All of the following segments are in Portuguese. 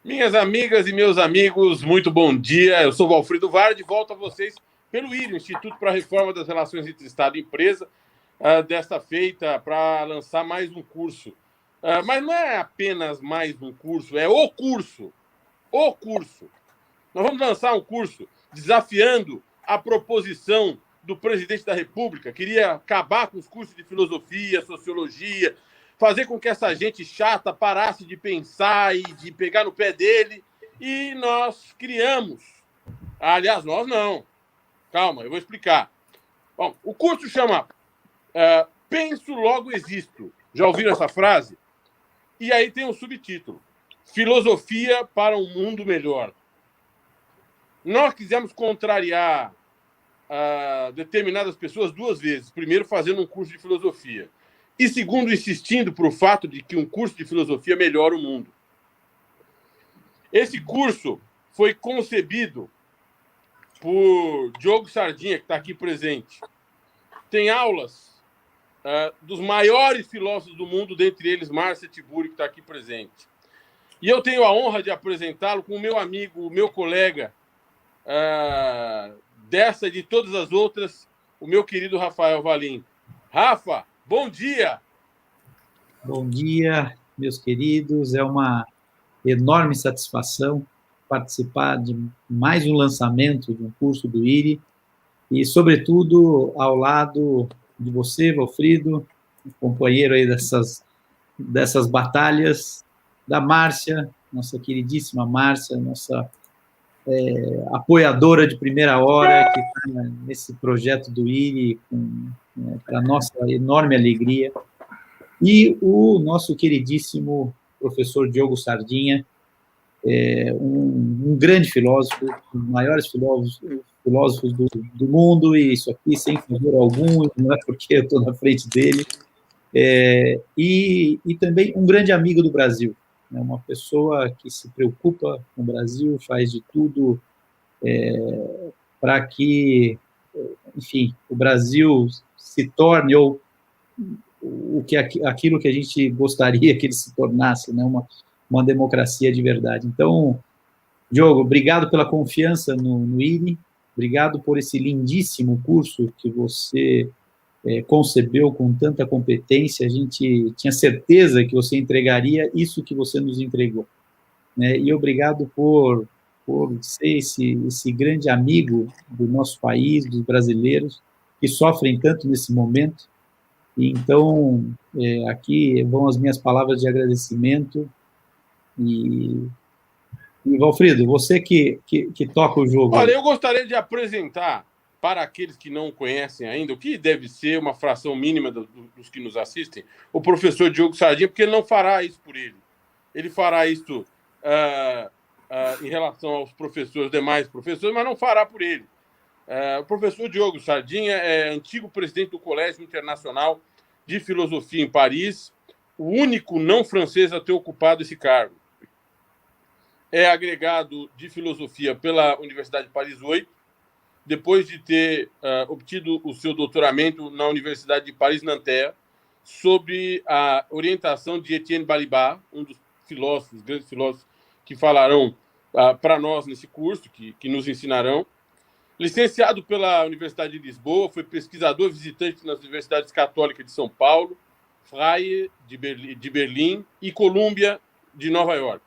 Minhas amigas e meus amigos, muito bom dia. Eu sou Valfrido Vardi e volto a vocês pelo IRI, Instituto para a Reforma das Relações entre Estado e Empresa, desta feita para lançar mais um curso. Mas não é apenas mais um curso, é o curso. O curso. Nós vamos lançar um curso desafiando a proposição do presidente da República. Queria acabar com os cursos de filosofia, sociologia, fazer com que essa gente chata parasse de pensar e de pegar no pé dele. E nós criamos. Aliás, nós não. Calma, eu vou explicar. Bom, o curso chama Penso, Logo Existo. Já ouviram essa frase? E aí tem um subtítulo: Filosofia para um Mundo Melhor. Nós quisemos contrariar determinadas pessoas duas vezes. Primeiro, fazendo um curso de filosofia. E segundo, insistindo para o fato de que um curso de filosofia melhora o mundo. Esse curso foi concebido por Diogo Sardinha, que está aqui presente. Tem aulas dos maiores filósofos do mundo, dentre eles Márcia Tiburi, que está aqui presente. E eu tenho a honra de apresentá-lo com o meu amigo, o meu colega, dessa e de todas as outras, o meu querido Rafael Valim. Rafa, bom dia! Bom dia, meus queridos. É uma enorme satisfação participar de mais um lançamento de um curso do IRI e, sobretudo, ao lado de você, Valfrido, companheiro aí dessas batalhas, da Márcia, nossa queridíssima Márcia, nossa apoiadora de primeira hora, que está nesse projeto do IRI, para nossa enorme alegria. E o nosso queridíssimo professor Diogo Sardinha, um grande filósofo, um dos maiores filósofos do mundo, e isso aqui sem favor algum, não é porque eu estou na frente dele, e também um grande amigo do Brasil, né, uma pessoa que se preocupa com o Brasil, faz de tudo para que, enfim, o Brasil se torne, ou aquilo que a gente gostaria que ele se tornasse, né? Uma democracia de verdade. Então, Diogo, obrigado pela confiança no IRI, obrigado por esse lindíssimo curso que você concebeu com tanta competência. A gente tinha certeza que você entregaria isso que você nos entregou, né? E obrigado por ser esse grande amigo do nosso país, dos brasileiros, que sofrem tanto nesse momento. Então, aqui vão as minhas palavras de agradecimento. E Valfrido, você que toca o jogo. Olha, eu gostaria de apresentar para aqueles que não conhecem ainda, o que deve ser uma fração mínima dos que nos assistem, o professor Diogo Sardinha, porque ele não fará isso por ele. Ele fará isso em relação aos professores, demais professores, mas não fará por ele. O professor Diogo Sardinha é antigo presidente do Colégio Internacional de Filosofia em Paris, o único não francês a ter ocupado esse cargo. É agregado de filosofia pela Universidade de Paris 8, depois de ter obtido o seu doutoramento na Universidade de Paris-Nanterre, sob a orientação de Etienne Balibar, um dos filósofos, grandes filósofos que falarão para nós nesse curso, que nos ensinarão. Licenciado pela Universidade de Lisboa, foi pesquisador visitante nas Universidades Católicas de São Paulo, Freie de Berlim e Columbia de Nova York.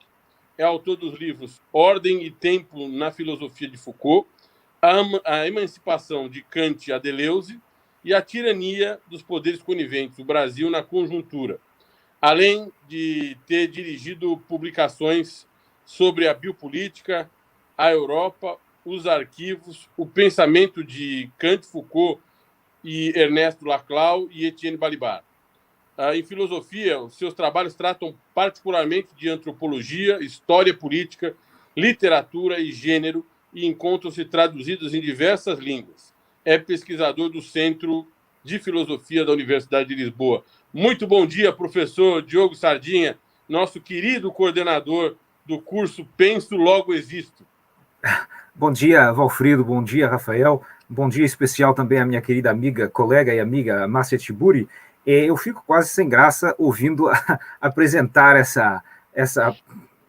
É autor dos livros Ordem e Tempo na Filosofia de Foucault, A Emancipação de Kant e a Deleuze e A Tirania dos Poderes Coniventes, o Brasil na Conjuntura, além de ter dirigido publicações sobre a biopolítica, a Europa, os arquivos, o pensamento de Kant, Foucault e Ernesto Laclau e Etienne Balibar. Em filosofia, os seus trabalhos tratam particularmente de antropologia, história política, literatura e gênero e encontram-se traduzidos em diversas línguas. É pesquisador do Centro de Filosofia da Universidade de Lisboa. Muito bom dia, professor Diogo Sardinha, nosso querido coordenador do curso Penso, Logo Existo. Bom dia, Valfrido, bom dia, Rafael, bom dia especial também à minha querida amiga, colega e amiga Márcia Tiburi. Eu fico quase sem graça ouvindo apresentar essa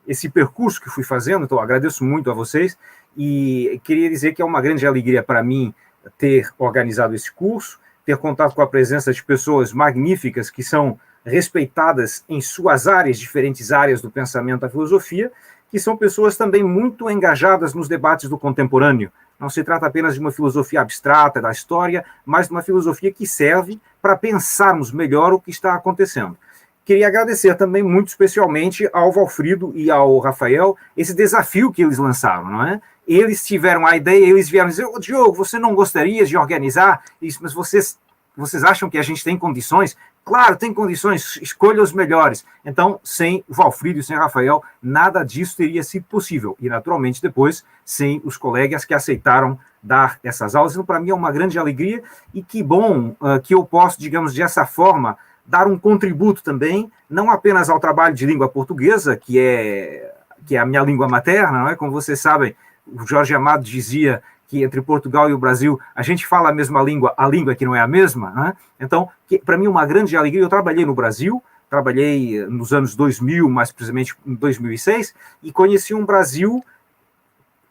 esse percurso que fui fazendo, então agradeço muito a vocês, e queria dizer que é uma grande alegria para mim ter organizado esse curso, ter contato com a presença de pessoas magníficas que são respeitadas em suas áreas, diferentes áreas do pensamento da filosofia, que são pessoas também muito engajadas nos debates do contemporâneo. Não se trata apenas de uma filosofia abstrata da história, mas de uma filosofia que serve para pensarmos melhor o que está acontecendo. Queria agradecer também muito especialmente ao Valfrido e ao Rafael esse desafio que eles lançaram, não é? Eles tiveram a ideia, eles vieram dizer, ô, Diogo, você não gostaria de organizar isso, mas vocês acham que a gente tem condições? Claro, tem condições, escolha os melhores. Então, sem o Valfrido e sem o Rafael, nada disso teria sido possível. E, naturalmente, depois, sem os colegas que aceitaram dar essas aulas. Então, para mim, é uma grande alegria e que bom que eu posso, digamos, dessa forma, dar um contributo também, não apenas ao trabalho de língua portuguesa, que é a minha língua materna, não é? Como vocês sabem, o Jorge Amado dizia que entre Portugal e o Brasil a gente fala a mesma língua, a língua que não é a mesma, né? Então, para mim, uma grande alegria. Eu trabalhei no Brasil, trabalhei nos anos 2000, mais precisamente em 2006, e conheci um Brasil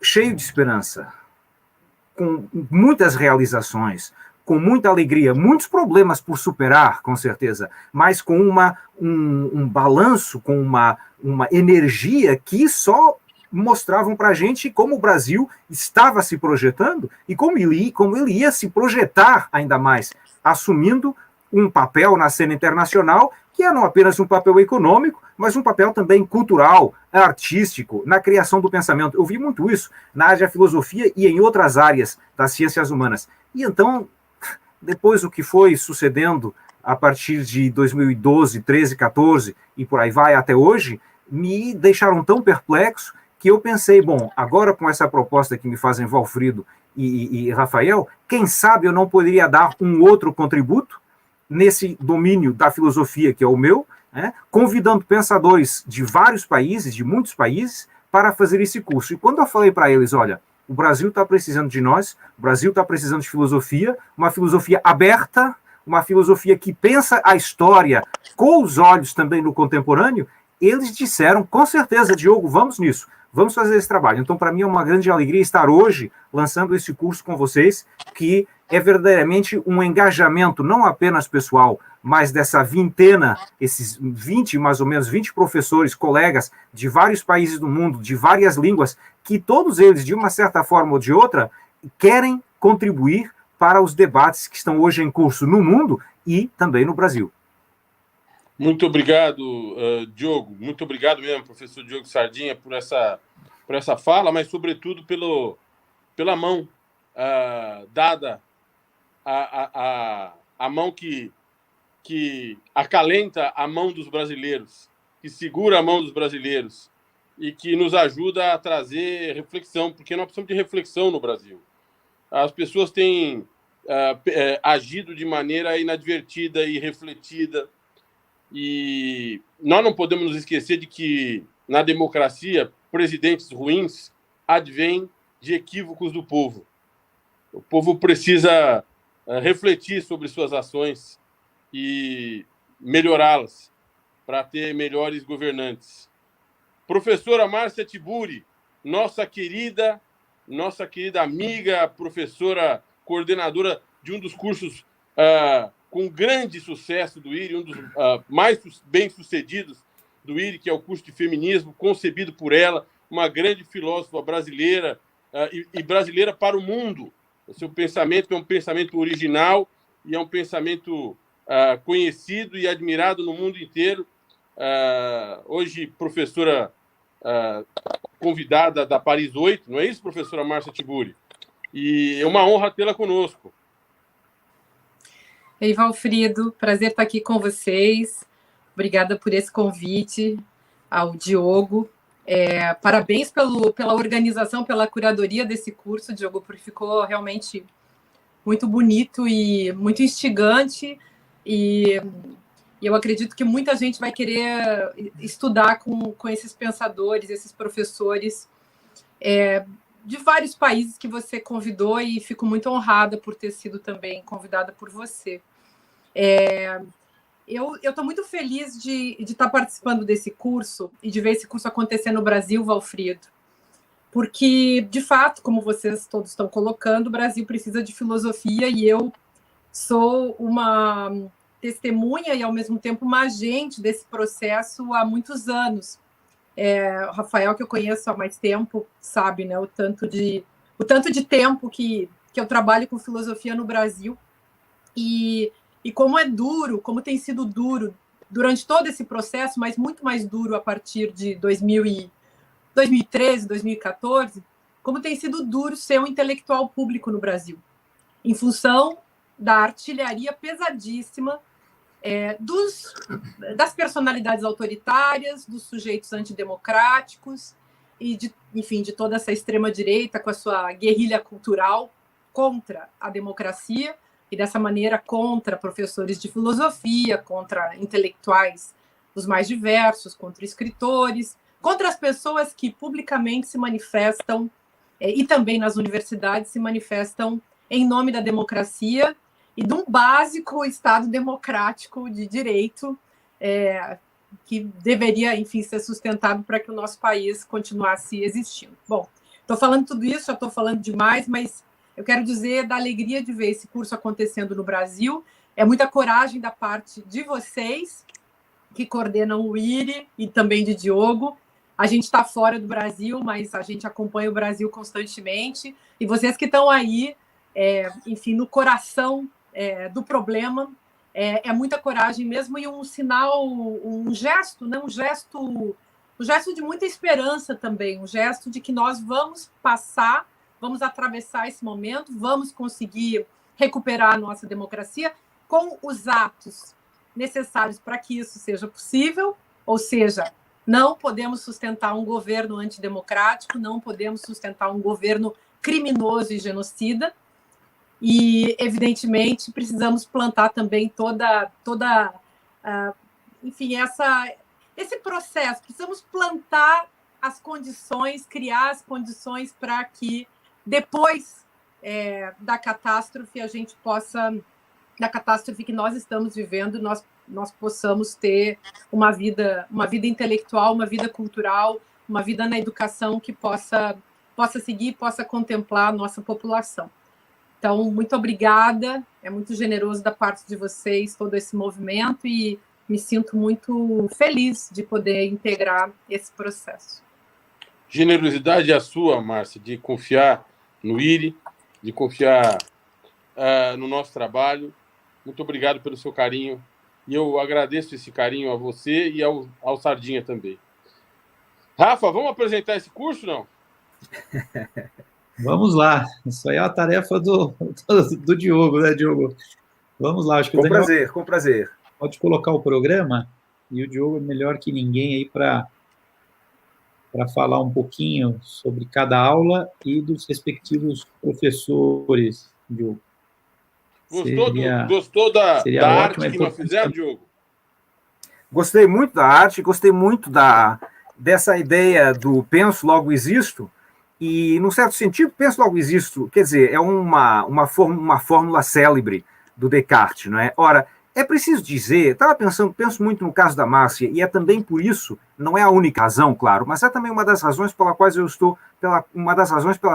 cheio de esperança, com muitas realizações, com muita alegria, muitos problemas por superar, com certeza, mas com um balanço, com uma energia que só mostravam para a gente como o Brasil estava se projetando e como ele ia se projetar ainda mais, assumindo um papel na cena internacional que é não apenas um papel econômico, mas um papel também cultural, artístico, na criação do pensamento. Eu vi muito isso na área da filosofia e em outras áreas das ciências humanas. E então, depois o que foi sucedendo a partir de 2012, 13, 14 e por aí vai até hoje, me deixaram tão perplexo que eu pensei, bom, agora com essa proposta que me fazem Valfrido e Rafael, quem sabe eu não poderia dar um outro contributo nesse domínio da filosofia que é o meu, né, convidando pensadores de vários países, de muitos países, para fazer esse curso. E quando eu falei para eles, olha, o Brasil está precisando de nós, o Brasil está precisando de filosofia, uma filosofia aberta, uma filosofia que pensa a história com os olhos também no contemporâneo, eles disseram, com certeza, Diogo, vamos nisso, vamos fazer esse trabalho. Então, para mim, é uma grande alegria estar hoje lançando esse curso com vocês, que é verdadeiramente um engajamento, não apenas pessoal, mas dessa vintena, esses 20, mais ou menos, 20 professores, colegas de vários países do mundo, de várias línguas, que todos eles, de uma certa forma ou de outra, querem contribuir para os debates que estão hoje em curso no mundo e também no Brasil. Muito obrigado, Diogo. Muito obrigado mesmo, professor Diogo Sardinha, por essa fala, mas, sobretudo, pela mão dada, a mão que acalenta a mão dos brasileiros, que segura a mão dos brasileiros e que nos ajuda a trazer reflexão, porque nós precisamos de reflexão no Brasil. As pessoas têm agido de maneira inadvertida e refletida, e nós não podemos nos esquecer de que, na democracia, presidentes ruins advêm de equívocos do povo. O povo precisa refletir sobre suas ações e melhorá-las para ter melhores governantes. Professora Márcia Tiburi, nossa querida amiga, professora coordenadora de um dos cursos com grande sucesso do IRI, um dos mais bem-sucedidos do IRI, que é o curso de feminismo, concebido por ela, uma grande filósofa brasileira e brasileira para o mundo. O seu pensamento é um pensamento original e é um pensamento conhecido e admirado no mundo inteiro. Hoje, professora convidada da Paris 8, não é isso, professora Márcia Tiburi? E é uma honra tê-la conosco. Ei, Valfrido, prazer estar aqui com vocês. Obrigada por esse convite ao Diogo. Parabéns pela organização, pela curadoria desse curso, Diogo, porque ficou realmente muito bonito e muito instigante. E eu acredito que muita gente vai querer estudar com esses pensadores, esses professores de vários países que você convidou, e fico muito honrada por ter sido também convidada por você. eu estou muito feliz de estar participando desse curso e de ver esse curso acontecer no Brasil, Valfrido, porque, de fato, como vocês todos estão colocando, o Brasil precisa de filosofia e eu sou uma testemunha e, ao mesmo tempo, uma agente desse processo há muitos anos. O Rafael, que eu conheço há mais tempo, sabe, né, o tanto de tempo que eu trabalho com filosofia no Brasil e como é duro, como tem sido duro durante todo esse processo, mas muito mais duro a partir de 2013, 2014, como tem sido duro ser um intelectual público no Brasil, em função da artilharia pesadíssima das personalidades autoritárias, dos sujeitos antidemocráticos e, enfim, de toda essa extrema-direita com a sua guerrilha cultural contra a democracia e, dessa maneira, contra professores de filosofia, contra intelectuais dos mais diversos, contra escritores, contra as pessoas que publicamente se manifestam e também nas universidades se manifestam em nome da democracia e de um básico Estado democrático de direito que deveria, enfim, ser sustentado para que o nosso país continuasse existindo. Bom, estou falando tudo isso, já estou falando demais, mas eu quero dizer da alegria de ver esse curso acontecendo no Brasil. É muita coragem da parte de vocês, que coordenam o IRI, e também de Diogo. A gente está fora do Brasil, mas a gente acompanha o Brasil constantemente. E vocês que estão aí, enfim, no coração do problema, é muita coragem mesmo e um sinal, um gesto, né? um gesto de muita esperança também, um gesto de que nós vamos passar, vamos atravessar esse momento, vamos conseguir recuperar a nossa democracia com os atos necessários para que isso seja possível, ou seja, não podemos sustentar um governo antidemocrático, não podemos sustentar um governo criminoso e genocida, e, evidentemente, precisamos plantar também enfim, esse processo, precisamos plantar as condições, criar as condições para que, depois da catástrofe, a gente possa, da catástrofe que nós estamos vivendo, nós possamos ter uma vida intelectual, uma vida cultural, uma vida na educação que possa seguir, possa contemplar a nossa população. Então, muito obrigada, é muito generoso da parte de vocês todo esse movimento e me sinto muito feliz de poder integrar esse processo. Generosidade é a sua, Márcia, de confiar no IRI, de confiar no nosso trabalho. Muito obrigado pelo seu carinho. E eu agradeço esse carinho a você e ao Sardinha também. Rafa, vamos apresentar esse curso, não? Vamos lá. Isso aí é uma tarefa do Diogo, né, Diogo? Vamos lá. Acho que com prazer. Pode colocar o programa e o Diogo é melhor que ninguém aí para falar um pouquinho sobre cada aula e dos respectivos professores, Diogo. Gostou da arte que nós fizemos, Diogo? Gostei muito da arte, gostei muito dessa ideia do penso, logo existo, e, num certo sentido, penso, logo existo, quer dizer, é uma fórmula célebre do Descartes, não é? Ora, é preciso dizer, penso muito no caso da Márcia, e é também por isso, não é a única razão, claro, mas é também uma das razões pelas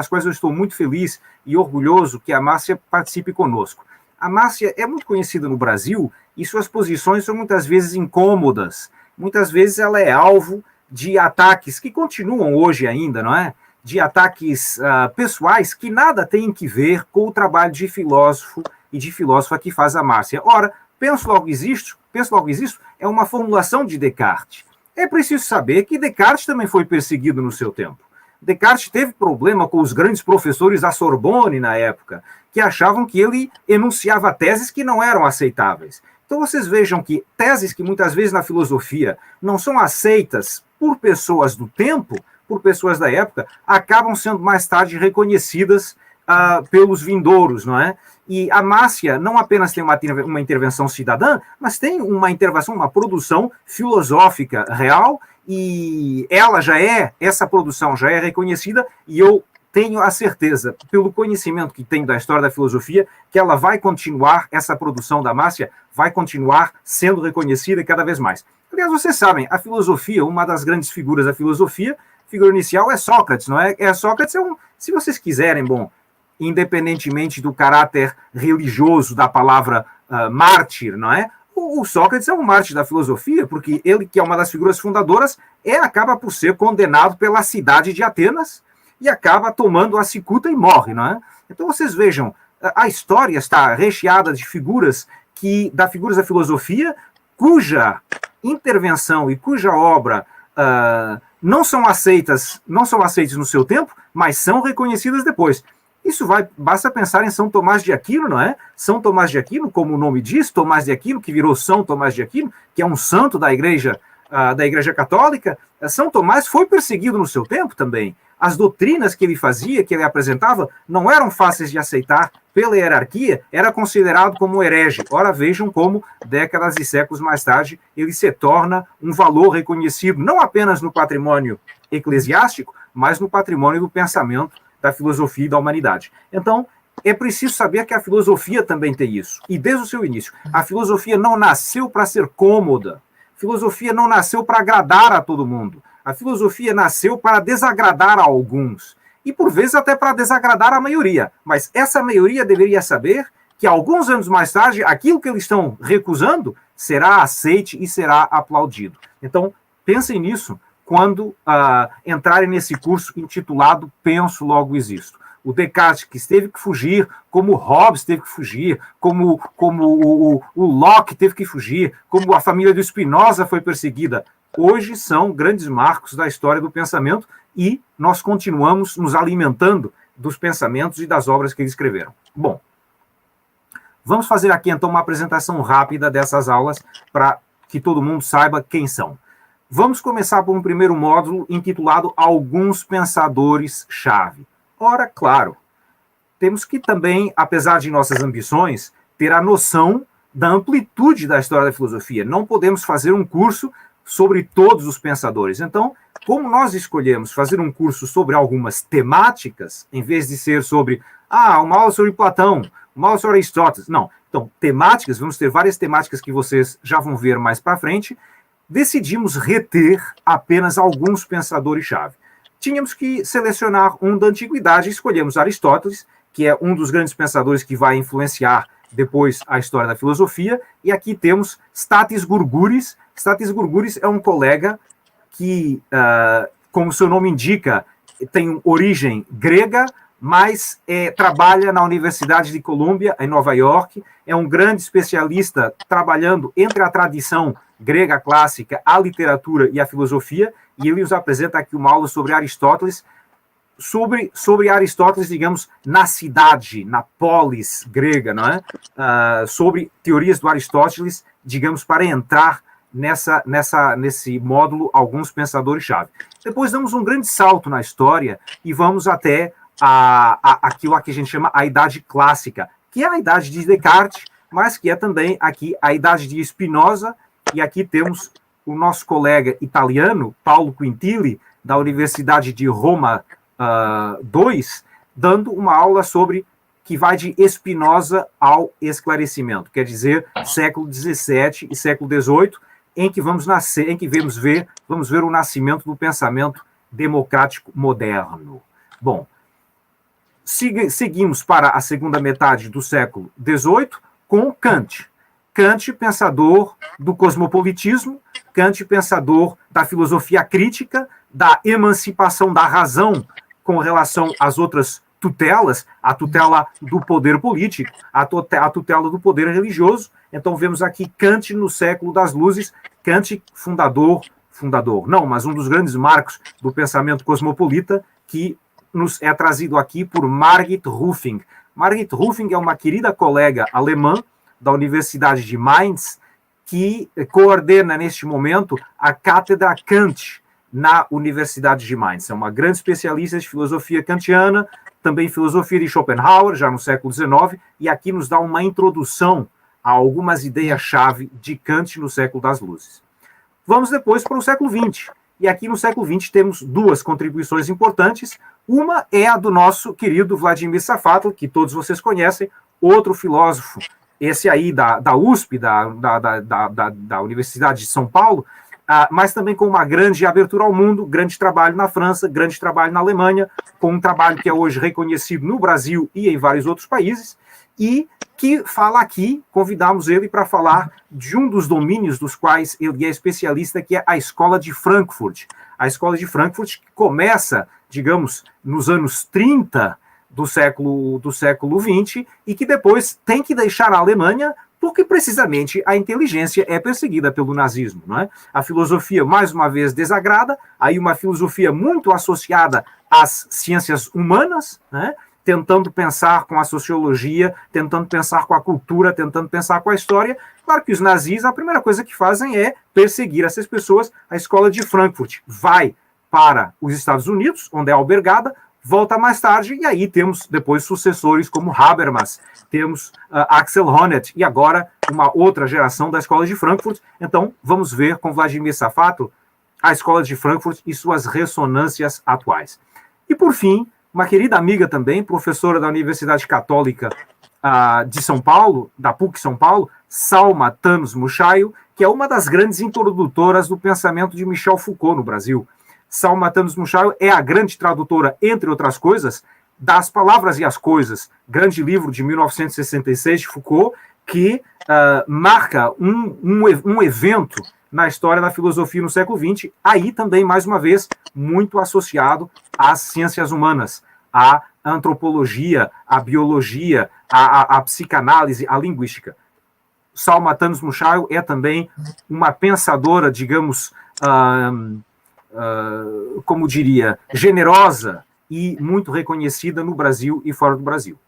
quais eu estou muito feliz e orgulhoso que a Márcia participe conosco. A Márcia é muito conhecida no Brasil e suas posições são muitas vezes incômodas. Muitas vezes ela é alvo de ataques que continuam hoje ainda, não é? De ataques pessoais que nada têm que ver com o trabalho de filósofo e de filósofa que faz a Márcia. Ora, penso logo existo é uma formulação de Descartes. É preciso saber que Descartes também foi perseguido no seu tempo. Descartes teve problema com os grandes professores da Sorbonne na época, que achavam que ele enunciava teses que não eram aceitáveis. Então vocês vejam que teses que muitas vezes na filosofia não são aceitas por pessoas do tempo, por pessoas da época, acabam sendo mais tarde reconhecidas pelos vindouros, não é? E a Márcia não apenas tem uma intervenção cidadã, mas tem uma produção filosófica real, e essa produção já é reconhecida, e eu tenho a certeza, pelo conhecimento que tenho da história da filosofia, que ela vai continuar, essa produção da Márcia vai continuar sendo reconhecida cada vez mais. Aliás, vocês sabem, a filosofia, uma das grandes figuras da filosofia, figura inicial é Sócrates, não é? Sócrates se vocês quiserem, bom, independentemente do caráter religioso da palavra mártir, não é? O Sócrates é um mártir da filosofia, porque ele, que é uma das figuras fundadoras, acaba por ser condenado pela cidade de Atenas e acaba tomando a cicuta e morre, não é? Então vocês vejam, a história está recheada de figuras da filosofia, cuja intervenção e cuja obra não são aceitas no seu tempo, mas são reconhecidas depois. Basta pensar em São Tomás de Aquino, não é? São Tomás de Aquino, como o nome diz, Tomás de Aquino, que virou São Tomás de Aquino, que é um santo da Igreja Católica. São Tomás foi perseguido no seu tempo também. As doutrinas que ele fazia, que ele apresentava, não eram fáceis de aceitar pela hierarquia, era considerado como herege. Ora, vejam como, décadas e séculos mais tarde, ele se torna um valor reconhecido, não apenas no patrimônio eclesiástico, mas no patrimônio do pensamento, da filosofia e da humanidade. Então, é preciso saber que a filosofia também tem isso. E desde o seu início, a filosofia não nasceu para ser cômoda. A filosofia não nasceu para agradar a todo mundo. A filosofia nasceu para desagradar a alguns. E, por vezes, até para desagradar a maioria. Mas essa maioria deveria saber que, alguns anos mais tarde, aquilo que eles estão recusando será aceite e será aplaudido. Então, pensem nisso quando entrarem nesse curso intitulado Penso, Logo Existo. O Descartes que teve que fugir, como Hobbes teve que fugir, como o Locke teve que fugir, como a família do Spinoza foi perseguida, hoje são grandes marcos da história do pensamento e nós continuamos nos alimentando dos pensamentos e das obras que eles escreveram. Bom, vamos fazer aqui então uma apresentação rápida dessas aulas para que todo mundo saiba quem são. Vamos começar por um primeiro módulo intitulado Alguns Pensadores-Chave. Ora, claro, temos que também, apesar de nossas ambições, ter a noção da amplitude da história da filosofia. Não podemos fazer um curso sobre todos os pensadores. Então, como nós escolhemos fazer um curso sobre algumas temáticas, em vez de ser sobre, uma aula sobre Platão, uma aula sobre Aristóteles, não. Então, temáticas, vamos ter várias temáticas que vocês já vão ver mais para frente, decidimos reter apenas alguns pensadores-chave. Tínhamos que selecionar um da antiguidade e escolhemos Aristóteles, que é um dos grandes pensadores que vai influenciar depois a história da filosofia, e aqui temos Stathis Gourgouris. Stathis Gourgouris é um colega que, como seu nome indica, tem origem grega, mas trabalha na Universidade de Columbia, em Nova York, é um grande especialista trabalhando entre a tradição grega clássica, a literatura e a filosofia, e ele nos apresenta aqui uma aula sobre Aristóteles, sobre Aristóteles, digamos, na cidade, na polis grega, não é? Sobre teorias do Aristóteles, digamos, para entrar nesse módulo alguns pensadores-chave. Depois damos um grande salto na história e vamos até aquilo que a gente chama a Idade Clássica, que é a idade de Descartes, mas que é também aqui a idade de Spinoza, e aqui temos o nosso colega italiano, Paulo Quintili, da Universidade de Roma II, dando uma aula sobre que vai de Spinoza ao esclarecimento, quer dizer, século XVII e século XVIII, em que vamos ver o nascimento do pensamento democrático moderno. Bom, seguimos para a segunda metade do século XVIII com Kant. Kant, pensador do cosmopolitismo, Kant, pensador da filosofia crítica, da emancipação da razão com relação às outras tutelas, a tutela do poder político, a tutela do poder religioso. Então vemos aqui Kant no século das luzes, Kant mas um dos grandes marcos do pensamento cosmopolita, que nos é trazido aqui por Margit Ruffing. Margit Ruffing é uma querida colega alemã da Universidade de Mainz, que coordena neste momento a Cátedra Kant na Universidade de Mainz. É uma grande especialista de filosofia kantiana, também filosofia de Schopenhauer, já no século XIX, e aqui nos dá uma introdução a algumas ideias-chave de Kant no século das luzes. Vamos depois para o século XX. E aqui no século XX temos duas contribuições importantes. Uma é a do nosso querido Vladimir Safatl, que todos vocês conhecem, outro filósofo esse aí da USP, da Universidade de São Paulo, mas também com uma grande abertura ao mundo, grande trabalho na França, grande trabalho na Alemanha, com um trabalho que é hoje reconhecido no Brasil e em vários outros países, e que fala aqui, convidamos ele para falar de um dos domínios dos quais ele é especialista, que é a Escola de Frankfurt. A Escola de Frankfurt que começa, digamos, nos anos 30 do século XX e que depois tem que deixar a Alemanha porque precisamente a inteligência é perseguida pelo nazismo, não é? A filosofia, mais uma vez, desagrada, aí uma filosofia muito associada às ciências humanas, né? Tentando pensar com a sociologia, tentando pensar com a cultura, tentando pensar com a história. Claro que os nazis, a primeira coisa que fazem é perseguir essas pessoas. A Escola de Frankfurt vai para os Estados Unidos, onde é albergada, volta mais tarde, e aí temos depois sucessores como Habermas, temos Axel Honneth, e agora uma outra geração da Escola de Frankfurt. Então, vamos ver com Vladimir Safato a Escola de Frankfurt e suas ressonâncias atuais. E, por fim, uma querida amiga também, professora da Universidade Católica de São Paulo, da PUC São Paulo, Salma Thanos Muchaio, que é uma das grandes introdutoras do pensamento de Michel Foucault no Brasil. Salma Thanos Muchaio é a grande tradutora, entre outras coisas, das Palavras e as Coisas, grande livro de 1966 de Foucault, que marca um evento na história da filosofia no século XX, aí também, mais uma vez, muito associado às ciências humanas, à antropologia, à biologia, à psicanálise, à linguística. Salma Thanos Muchaio é também uma pensadora, digamos, como diria, generosa e muito reconhecida no Brasil e fora do Brasil.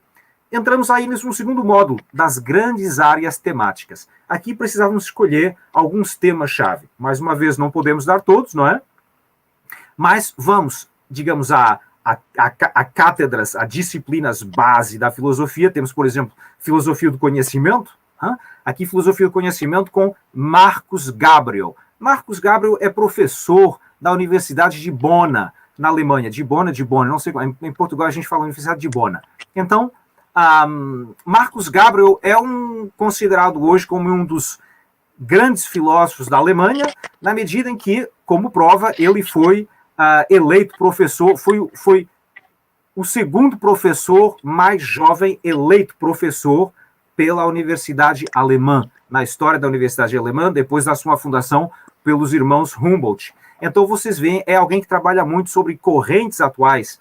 Entramos aí no segundo módulo, das grandes áreas temáticas. Aqui precisávamos escolher alguns temas-chave. Mais uma vez, não podemos dar todos, não é? Mas vamos, digamos, a cátedras, a disciplinas base da filosofia. Temos, por exemplo, Filosofia do Conhecimento. Aqui, Filosofia do Conhecimento com Marcus Gabriel. Marcus Gabriel é professor da Universidade de Bona, na Alemanha. De Bona, não sei, em Portugal a gente fala Universidade de Bona. Então, Marcus Gabriel é considerado hoje como um dos grandes filósofos da Alemanha, na medida em que, como prova, ele foi eleito professor, foi o segundo professor mais jovem eleito professor pela Universidade Alemã, na história da Universidade Alemã, depois da sua fundação pelos irmãos Humboldt. Então, vocês veem, é alguém que trabalha muito sobre correntes atuais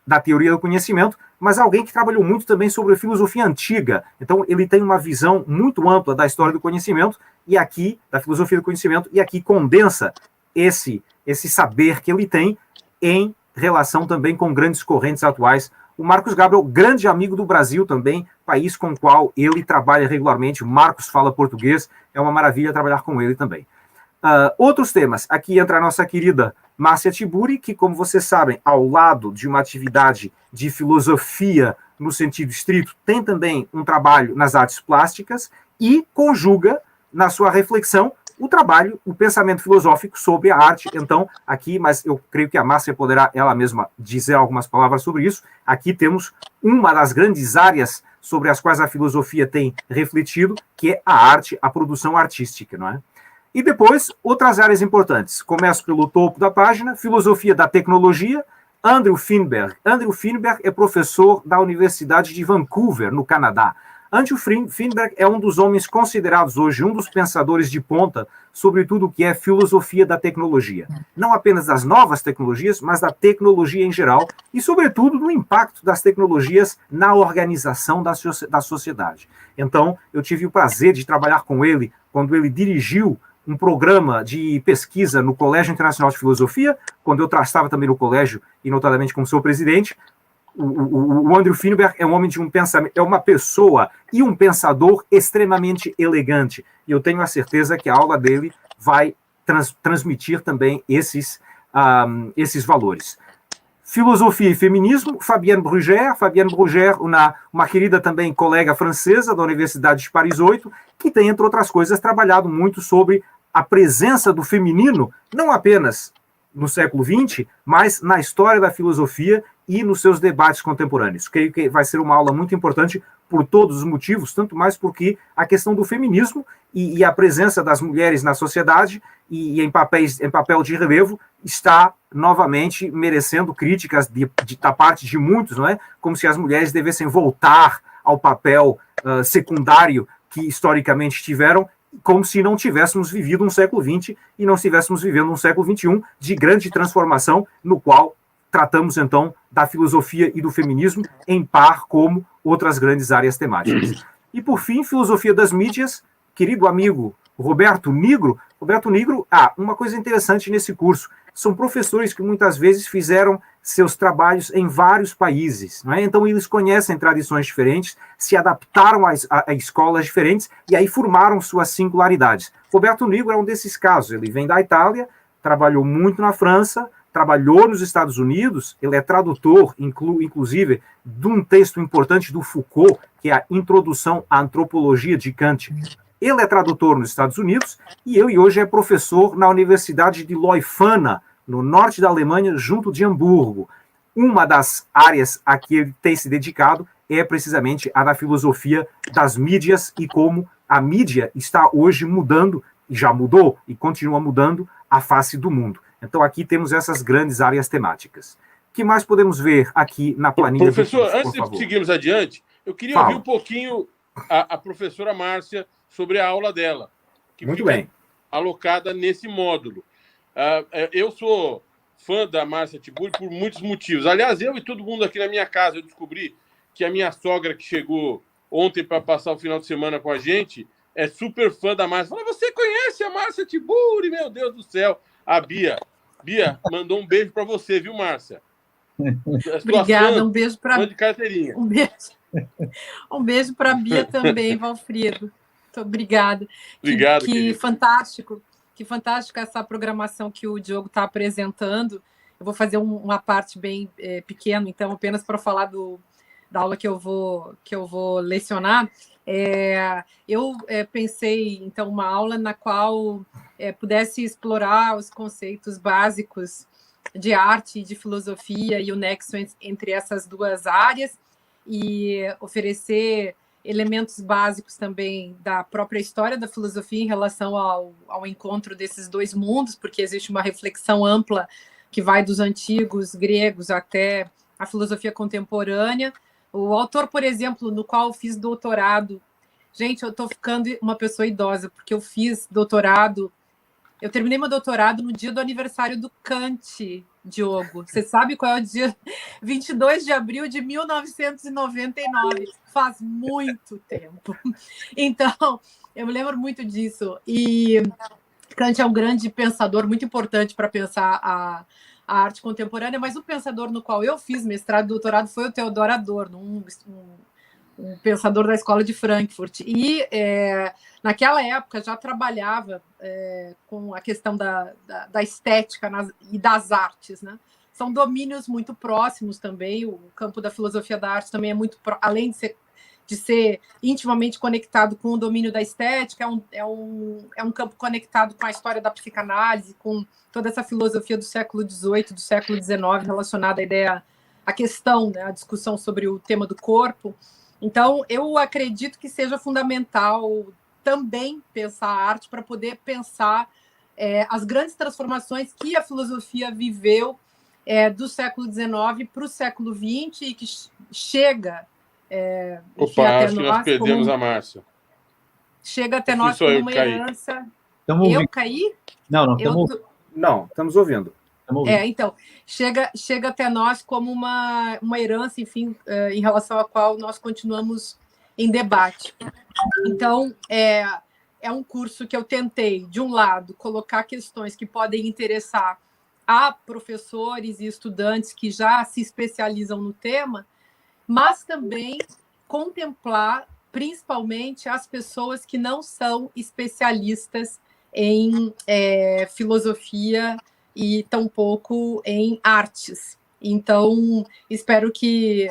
da teoria do conhecimento, mas alguém que trabalhou muito também sobre a filosofia antiga. Então, ele tem uma visão muito ampla da história do conhecimento, e aqui, da filosofia do conhecimento, e aqui condensa esse saber que ele tem em relação também com grandes correntes atuais. O Marcus Gabriel, grande amigo do Brasil também, país com o qual ele trabalha regularmente. O Marcos fala português, é uma maravilha trabalhar com ele também. Outros temas, aqui entra a nossa querida Márcia Tiburi, que, como vocês sabem, ao lado de uma atividade de filosofia no sentido estrito, tem também um trabalho nas artes plásticas e conjuga na sua reflexão o pensamento filosófico sobre a arte. Então, aqui, mas eu creio que a Márcia poderá ela mesma dizer algumas palavras sobre isso. Aqui temos uma das grandes áreas sobre as quais a filosofia tem refletido, que é a arte, a produção artística, não é? E depois, outras áreas importantes. Começo pelo topo da página, Filosofia da Tecnologia, Andrew Finberg. Andrew Finberg é professor da Universidade de Vancouver, no Canadá. Andrew Finberg é um dos homens considerados hoje um dos pensadores de ponta sobre tudo o que é filosofia da tecnologia. Não apenas das novas tecnologias, mas da tecnologia em geral e, sobretudo, do impacto das tecnologias na organização da sociedade. Então, eu tive o prazer de trabalhar com ele quando ele dirigiu um programa de pesquisa no Colégio Internacional de Filosofia, quando eu estava também no colégio, e notadamente como seu presidente. O Andrew Finberg é um homem de um pensamento, é uma pessoa e um pensador extremamente elegante. E eu tenho a certeza que a aula dele vai transmitir também esses valores. Filosofia e Feminismo, Fabienne Brugère. Fabienne Brugère, uma querida também colega francesa da Universidade de Paris 8, que tem, entre outras coisas, trabalhado muito sobre a presença do feminino, não apenas no século XX, mas na história da filosofia e nos seus debates contemporâneos. Creio que vai ser uma aula muito importante por todos os motivos, tanto mais porque a questão do feminismo e a presença das mulheres na sociedade e em papel de relevo está novamente merecendo críticas da parte de muitos, não é? Como se as mulheres devessem voltar ao papel secundário que historicamente tiveram, como se não tivéssemos vivido um século XX e não estivéssemos vivendo um século XXI de grande transformação, no qual tratamos, então, da filosofia e do feminismo em par como outras grandes áreas temáticas. E, por fim, filosofia das mídias, querido amigo Roberto Nigro. Uma coisa interessante nesse curso, são professores que muitas vezes fizeram seus trabalhos em vários países, não é? Então eles conhecem tradições diferentes, se adaptaram a escolas diferentes e aí formaram suas singularidades. Roberto Nigro é um desses casos, ele vem da Itália, trabalhou muito na França, trabalhou nos Estados Unidos, ele é tradutor, inclusive, de um texto importante do Foucault, que é a Introdução à Antropologia de Kant. Ele é tradutor nos Estados Unidos e hoje é professor na Universidade de Leuphana, no norte da Alemanha, junto de Hamburgo. Uma das áreas a que ele tem se dedicado é precisamente a da filosofia das mídias e como a mídia está hoje mudando, e já mudou e continua mudando, a face do mundo. Então aqui temos essas grandes áreas temáticas. O que mais podemos ver aqui na planilha? Professor, antes de seguirmos adiante, eu queria ouvir um pouquinho a professora Márcia sobre a aula dela, que muito fica bem alocada nesse módulo. Eu sou fã da Márcia Tiburi por muitos motivos. Aliás, eu e todo mundo aqui na minha casa, eu descobri que a minha sogra, que chegou ontem para passar o final de semana com a gente, é super fã da Márcia. Fala, você conhece a Márcia Tiburi? Meu Deus do céu. A Bia mandou um beijo para você, viu, Márcia? Obrigada, um beijo para fã de carteirinha. Um beijo para a Bia também, Valfrido. Muito obrigada. Obrigado, que fantástico. Que fantástica essa programação que o Diogo está apresentando. Eu vou fazer uma parte bem pequena, então, apenas para falar da aula que eu vou lecionar. Eu pensei, então, uma aula na qual pudesse explorar os conceitos básicos de arte e de filosofia e o nexo entre essas duas áreas e oferecer elementos básicos também da própria história da filosofia em relação ao encontro desses dois mundos, porque existe uma reflexão ampla que vai dos antigos gregos até a filosofia contemporânea. O autor, por exemplo, no qual eu fiz doutorado... Gente, eu estou ficando uma pessoa idosa, porque eu fiz doutorado... Eu terminei meu doutorado no dia do aniversário do Kant, Diogo. Você sabe qual é o dia? 22 de abril de 1999. Faz muito tempo. Então, eu me lembro muito disso. E Kant é um grande pensador, muito importante para pensar a arte contemporânea, mas o pensador no qual eu fiz mestrado e doutorado foi o Theodor Adorno, um pensador da Escola de Frankfurt. E naquela época já trabalhava com a questão da estética e das artes, né? São domínios muito próximos também. O campo da filosofia da arte também é muito, além de ser intimamente conectado com o domínio da estética, é um campo conectado com a história da psicanálise, com toda essa filosofia do século XVIII, do século XIX, relacionada à questão, né, a discussão sobre o tema do corpo. Então, eu acredito que seja fundamental também pensar a arte para poder pensar as grandes transformações que a filosofia viveu do século XIX para o século XX e que chega... acho que nós perdemos a Márcia. Chega até nós como uma herança. Eu caí? Não, estamos ouvindo. Então, chega até nós como uma herança, enfim, em relação à qual nós continuamos em debate. Então, é um curso que eu tentei, de um lado, colocar questões que podem interessar a professores e estudantes que já se especializam no tema, mas também contemplar, principalmente, as pessoas que não são especialistas em filosofia e tampouco em artes. Então, espero que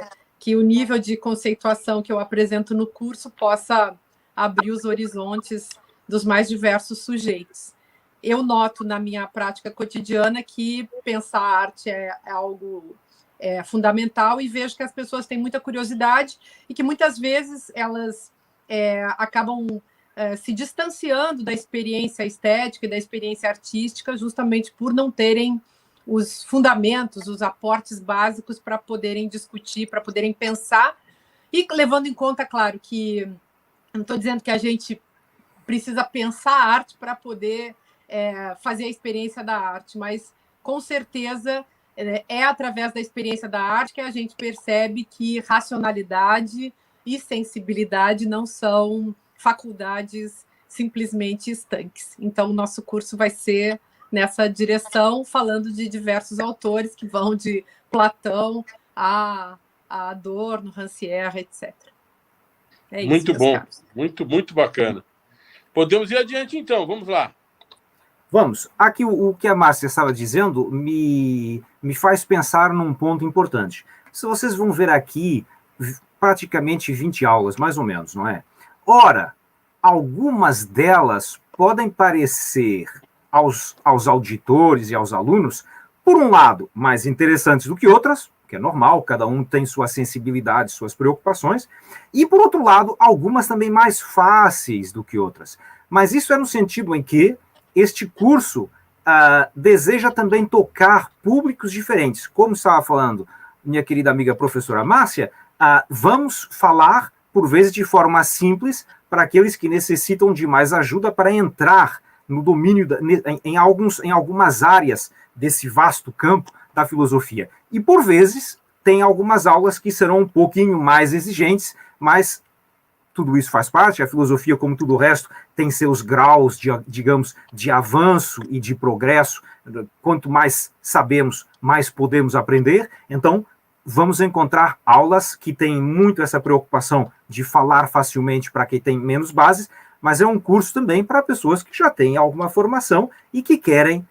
o nível de conceituação que eu apresento no curso possa abrir os horizontes dos mais diversos sujeitos. Eu noto na minha prática cotidiana que pensar a arte é algo fundamental, e vejo que as pessoas têm muita curiosidade e que muitas vezes elas acabam se distanciando da experiência estética e da experiência artística justamente por não terem os fundamentos, os aportes básicos para poderem discutir, para poderem pensar, e levando em conta, claro, que não estou dizendo que a gente precisa pensar a arte para poder fazer a experiência da arte, mas com certeza é através da experiência da arte que a gente percebe que racionalidade e sensibilidade não são faculdades simplesmente estanques. Então, o nosso curso vai ser nessa direção, falando de diversos autores que vão de Platão a Adorno, Rancière, etc. É isso, muito bom, caros. muito bacana. Podemos ir adiante, então, vamos lá. Vamos. Aqui o que a Márcia estava dizendo me faz pensar num ponto importante. Se vocês vão ver aqui, praticamente 20 aulas, mais ou menos, não é? Ora, algumas delas podem parecer aos auditores e aos alunos, por um lado, mais interessantes do que outras, que é normal, cada um tem sua sensibilidade, suas preocupações, e, por outro lado, algumas também mais fáceis do que outras. Mas isso é no sentido em que este curso deseja também tocar públicos diferentes. Como estava falando minha querida amiga professora Márcia, vamos falar, por vezes, de forma simples, para aqueles que necessitam de mais ajuda para entrar no domínio, em algumas áreas desse vasto campo da filosofia. E, por vezes, tem algumas aulas que serão um pouquinho mais exigentes, mas tudo isso faz parte. A filosofia, como tudo o resto, tem seus graus, digamos, de avanço e de progresso. Quanto mais sabemos, mais podemos aprender. Então, vamos encontrar aulas que têm muito essa preocupação de falar facilmente para quem tem menos bases, mas é um curso também para pessoas que já têm alguma formação e que querem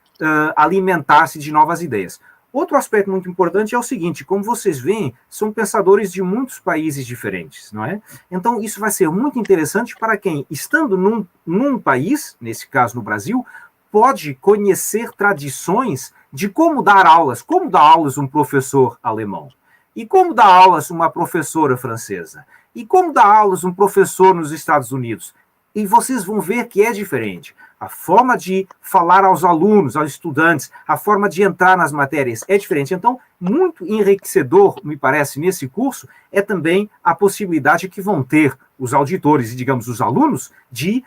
alimentar-se de novas ideias. Outro aspecto muito importante é o seguinte: como vocês veem, são pensadores de muitos países diferentes, não é? Então, isso vai ser muito interessante para quem, estando num país, nesse caso no Brasil, pode conhecer tradições de como dar aulas um professor alemão, e como dá aulas uma professora francesa, e como dá aulas um professor nos Estados Unidos. E vocês vão ver que é diferente. A forma de falar aos alunos, aos estudantes, a forma de entrar nas matérias é diferente. Então, muito enriquecedor, me parece, nesse curso, é também a possibilidade que vão ter os auditores e, digamos, os alunos, de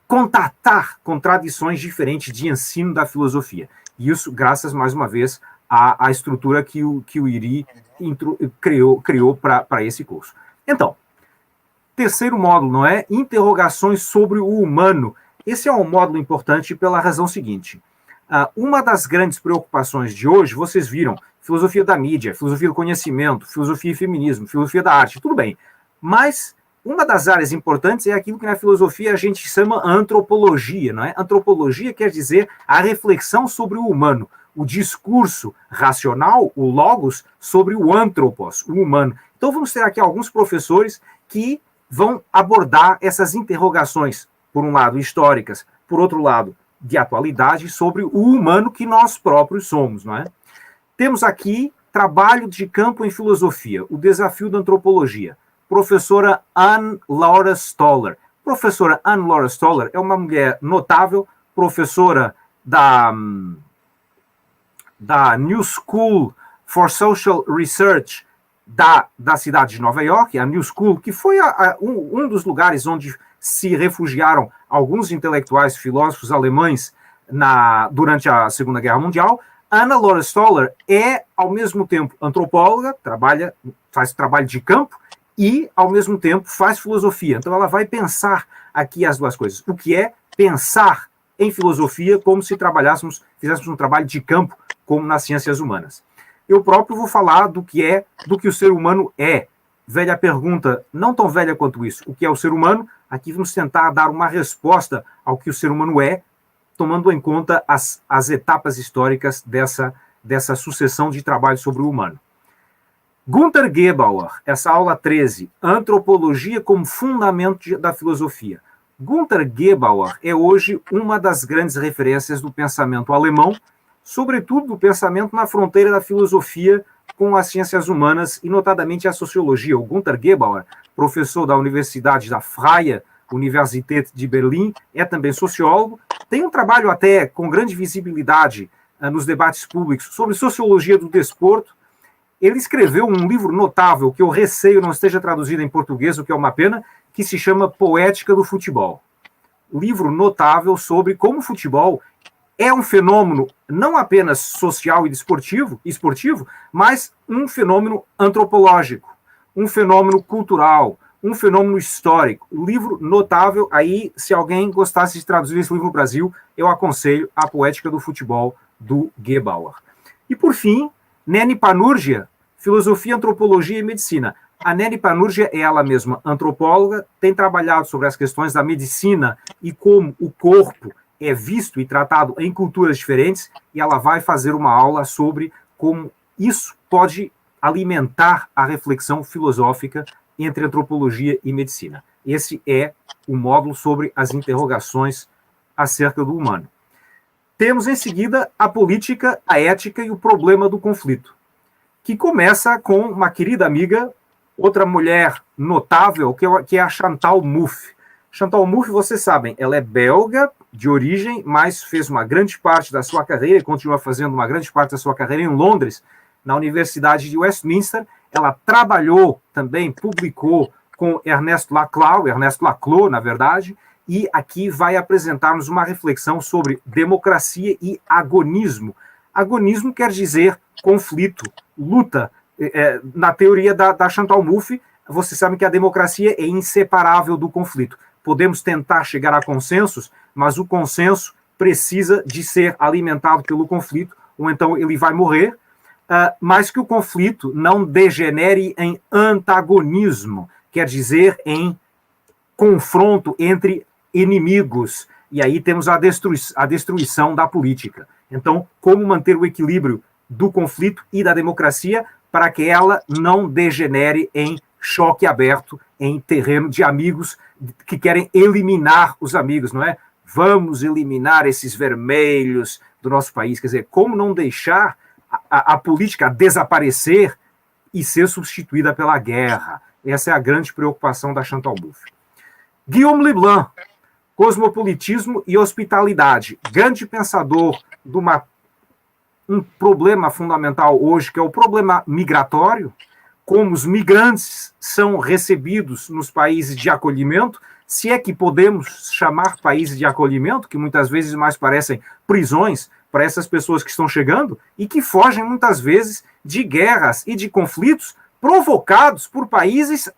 contatar com tradições diferentes de ensino da filosofia. E isso, graças, mais uma vez, à estrutura que o IRI criou para esse curso. Então, terceiro módulo, não é? Interrogações sobre o humano. Esse é um módulo importante pela razão seguinte. Uma das grandes preocupações de hoje, vocês viram, filosofia da mídia, filosofia do conhecimento, filosofia e feminismo, filosofia da arte, tudo bem. Mas uma das áreas importantes é aquilo que na filosofia a gente chama antropologia, não é? Antropologia quer dizer a reflexão sobre o humano, o discurso racional, o logos, sobre o anthropos, o humano. Então vamos ter aqui alguns professores que vão abordar essas interrogações, por um lado, históricas, por outro lado, de atualidade, sobre o humano que nós próprios somos, não é? Temos aqui trabalho de campo em filosofia, o desafio da antropologia. Professora Anne Laura Stoller. Professora Anne Laura Stoller é uma mulher notável, professora da New School for Social Research da cidade de Nova York, a New School, que foi um dos lugares onde se refugiaram alguns intelectuais, filósofos alemães durante a Segunda Guerra Mundial. Anna Laura Stoller é, ao mesmo tempo, antropóloga, faz trabalho de campo e, ao mesmo tempo, faz filosofia. Então, ela vai pensar aqui as duas coisas. O que é pensar em filosofia como se fizéssemos um trabalho de campo, como nas ciências humanas. Eu próprio vou falar do que o ser humano é. Velha pergunta, não tão velha quanto isso. O que é o ser humano? Aqui vamos tentar dar uma resposta ao que o ser humano é, tomando em conta as etapas históricas dessa sucessão de trabalho sobre o humano. Günter Gebauer, essa aula 13, Antropologia como Fundamento da Filosofia. Günter Gebauer é hoje uma das grandes referências do pensamento alemão, sobretudo do pensamento na fronteira da filosofia com as ciências humanas e, notadamente, a sociologia. O Günter Gebauer, professor da Universidade da Freie Universität de Berlim, é também sociólogo, tem um trabalho até com grande visibilidade nos debates públicos sobre sociologia do desporto. Ele escreveu um livro notável, que eu receio não esteja traduzido em português, o que é uma pena, que se chama Poética do Futebol. Livro notável sobre como o futebol é um fenômeno não apenas social e esportivo, mas um fenômeno antropológico, um fenômeno cultural, um fenômeno histórico. Livro notável. Aí, se alguém gostasse de traduzir esse livro no Brasil, eu aconselho A Poética do Futebol, do Gebauer. E, por fim, Neni Panurgia, Filosofia, Antropologia e Medicina. A Neni Panurgia é ela mesma antropóloga, tem trabalhado sobre as questões da medicina e como o corpo é visto e tratado em culturas diferentes, e ela vai fazer uma aula sobre como isso pode alimentar a reflexão filosófica entre antropologia e medicina. Esse é o módulo sobre as interrogações acerca do humano. Temos, em seguida, a política, a ética e o problema do conflito, que começa com uma querida amiga, outra mulher notável, que é a Chantal Mouffe. Chantal Mouffe, vocês sabem, ela é belga de origem, mas fez uma grande parte da sua carreira, e continua fazendo uma grande parte da sua carreira em Londres, na Universidade de Westminster. Ela trabalhou também, publicou com Ernest Laclau, na verdade, e aqui vai apresentar-nos uma reflexão sobre democracia e agonismo. Agonismo quer dizer conflito, luta. Na teoria da Chantal Mouffe, vocês sabem que a democracia é inseparável do conflito. Podemos tentar chegar a consensos, mas o consenso precisa de ser alimentado pelo conflito, ou então ele vai morrer, mas que o conflito não degenere em antagonismo, quer dizer, em confronto entre inimigos. E aí temos a destruição da política. Então, como manter o equilíbrio do conflito e da democracia para que ela não degenere em choque aberto, em terreno de amigos que querem eliminar os amigos, não é? Vamos eliminar esses vermelhos do nosso país. Quer dizer, como não deixar a política desaparecer e ser substituída pela guerra? Essa é a grande preocupação da Chantal Mouffe. Guillaume Leblanc, Cosmopolitismo e Hospitalidade, grande pensador de um problema fundamental hoje, que é o problema migratório, como os migrantes são recebidos nos países de acolhimento, se é que podemos chamar países de acolhimento, que muitas vezes mais parecem prisões para essas pessoas que estão chegando e que fogem muitas vezes de guerras e de conflitos provocados por países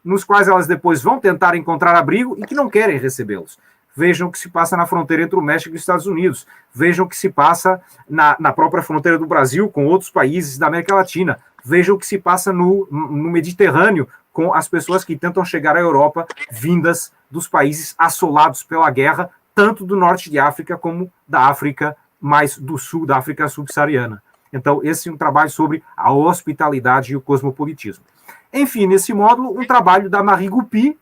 nos quais elas depois vão tentar encontrar abrigo e que não querem recebê-los. Vejam o que se passa na fronteira entre o México e os Estados Unidos. Vejam o que se passa na própria fronteira do Brasil com outros países da América Latina. Vejam o que se passa no Mediterrâneo com as pessoas que tentam chegar à Europa vindas dos países assolados pela guerra, tanto do norte de África como da África mais do sul, da África subsaariana. Então, esse é um trabalho sobre a hospitalidade e o cosmopolitismo. Enfim, nesse módulo, um trabalho da Marie Goupy,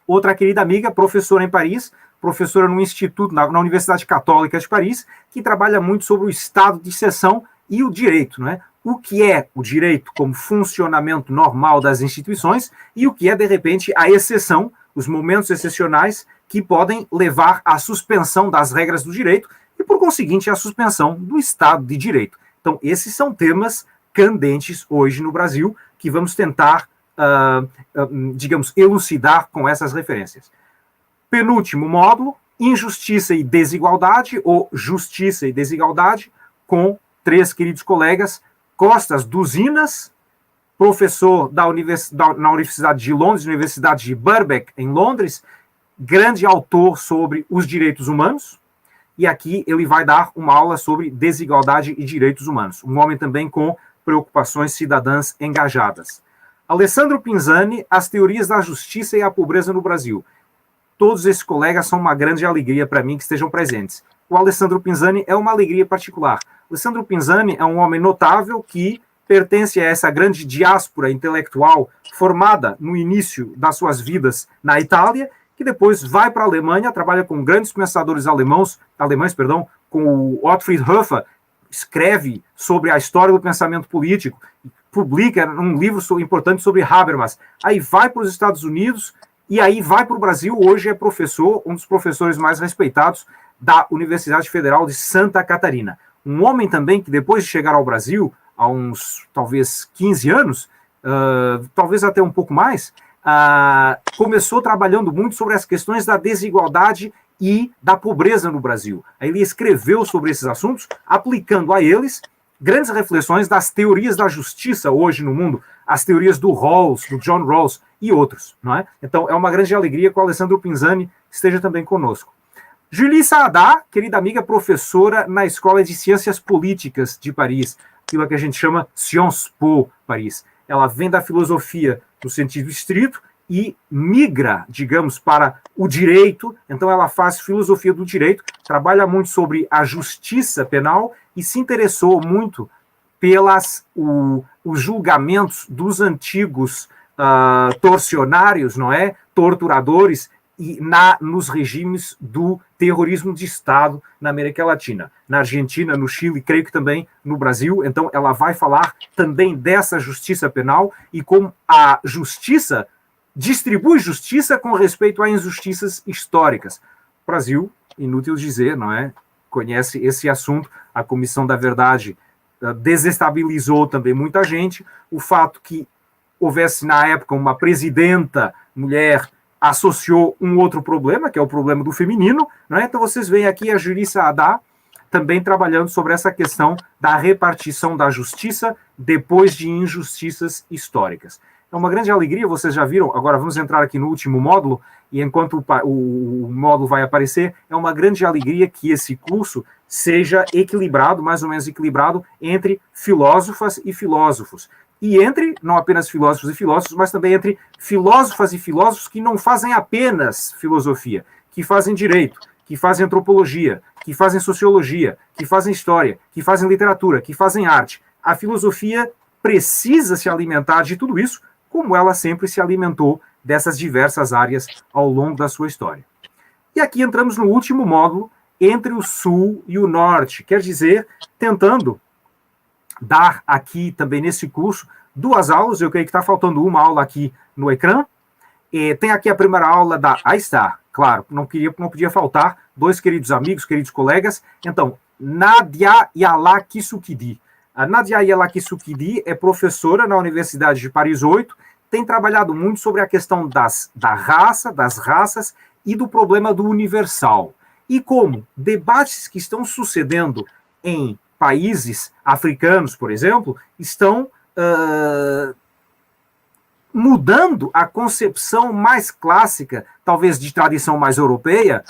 outra querida amiga, professora em Paris, professora no Instituto, na Universidade Católica de Paris, que trabalha muito sobre o estado de exceção e o direito, não é? O que é o direito como funcionamento normal das instituições e o que é, de repente, a exceção, os momentos excepcionais que podem levar à suspensão das regras do direito e, por conseguinte, à suspensão do Estado de Direito. Então, esses são temas candentes hoje no Brasil que vamos tentar digamos, elucidar com essas referências. Penúltimo módulo, injustiça e desigualdade, ou justiça e desigualdade, com 3 queridos colegas, Costas Duzinas, professor na Universidade de Londres, Universidade de Birkbeck, em Londres, grande autor sobre os direitos humanos, e aqui ele vai dar uma aula sobre desigualdade e direitos humanos. Um homem também com preocupações cidadãs engajadas. Alessandro Pinzani, As Teorias da Justiça e a Pobreza no Brasil. Todos esses colegas são uma grande alegria para mim que estejam presentes. O Alessandro Pinzani é uma alegria particular. O Alessandro Pinzani é um homem notável que pertence a essa grande diáspora intelectual formada no início das suas vidas na Itália, que depois vai para a Alemanha, trabalha com grandes pensadores alemães, com o Otfried Hofer, escreve sobre a história do pensamento político, publica um livro importante sobre Habermas, aí vai para os Estados Unidos e aí vai para o Brasil, hoje é professor, um dos professores mais respeitados da Universidade Federal de Santa Catarina. Um homem também que depois de chegar ao Brasil, há uns, talvez, 15 anos, talvez até um pouco mais, começou trabalhando muito sobre as questões da desigualdade e da pobreza no Brasil. Aí ele escreveu sobre esses assuntos, aplicando a eles grandes reflexões das teorias da justiça hoje no mundo, as teorias do Rawls, do John Rawls e outros, não é? Então, é uma grande alegria que o Alessandro Pinzani esteja também conosco. Julie Saadá, querida amiga, professora na Escola de Ciências Políticas de Paris, aquilo que a gente chama Sciences Po Paris. Ela vem da filosofia no sentido estrito e migra, digamos, para o direito. Então ela faz filosofia do direito, trabalha muito sobre a justiça penal e se interessou muito os julgamentos dos antigos torcionários, não é? Torturadores, e nos regimes do terrorismo de Estado na América Latina, na Argentina, no Chile, creio que também no Brasil. Então, ela vai falar também dessa justiça penal e como a justiça distribui justiça com respeito a injustiças históricas. O Brasil, inútil dizer, não é? Conhece esse assunto. A Comissão da Verdade desestabilizou também muita gente. O fato que houvesse, na época, uma presidenta mulher associou um outro problema, que é o problema do feminino, né? Então vocês veem aqui a Julie Saadá também trabalhando sobre essa questão da repartição da justiça depois de injustiças históricas. É uma grande alegria, vocês já viram, agora vamos entrar aqui no último módulo, e enquanto o módulo vai aparecer, é uma grande alegria que esse curso seja equilibrado, mais ou menos equilibrado, entre filósofas e filósofos. E entre, não apenas filósofos e filósofos, mas também entre filósofas e filósofos que não fazem apenas filosofia, que fazem direito, que fazem antropologia, que fazem sociologia, que fazem história, que fazem literatura, que fazem arte. A filosofia precisa se alimentar de tudo isso, como ela sempre se alimentou dessas diversas áreas ao longo da sua história. E aqui entramos no último módulo, entre o Sul e o Norte, quer dizer, tentando dar aqui também nesse curso 2 aulas, eu creio que está faltando uma aula aqui no ecrã. Tem aqui a primeira aula aí está, claro, não podia faltar 2 queridos amigos, queridos colegas. Então, Nadia Yalakisukidi. A Nadia Yalakisukidi é professora na Universidade de Paris 8, tem trabalhado muito sobre a questão das raças e do problema do universal. E como debates que estão sucedendo em países africanos, por exemplo, estão mudando a concepção mais clássica, talvez de tradição mais europeia,